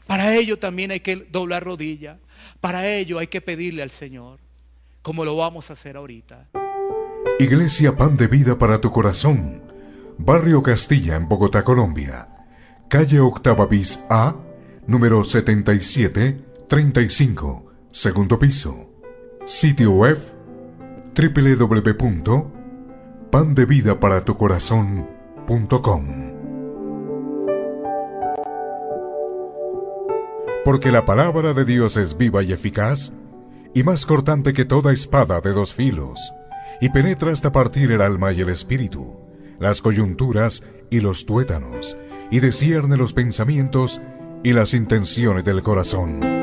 Para ello también hay que doblar rodilla, para ello hay que pedirle al Señor, como lo vamos a hacer ahorita. Iglesia Pan de Vida para tu Corazón, Barrio Castilla, en Bogotá, Colombia. Calle Octava bis A, número 7735, segundo piso. Sitio web www.pandevidaparatucorazon.com. Porque la palabra de Dios es viva y eficaz, y más cortante que toda espada de dos filos, y penetra hasta partir el alma y el espíritu, las coyunturas y los tuétanos, y discierne los pensamientos y las intenciones del corazón.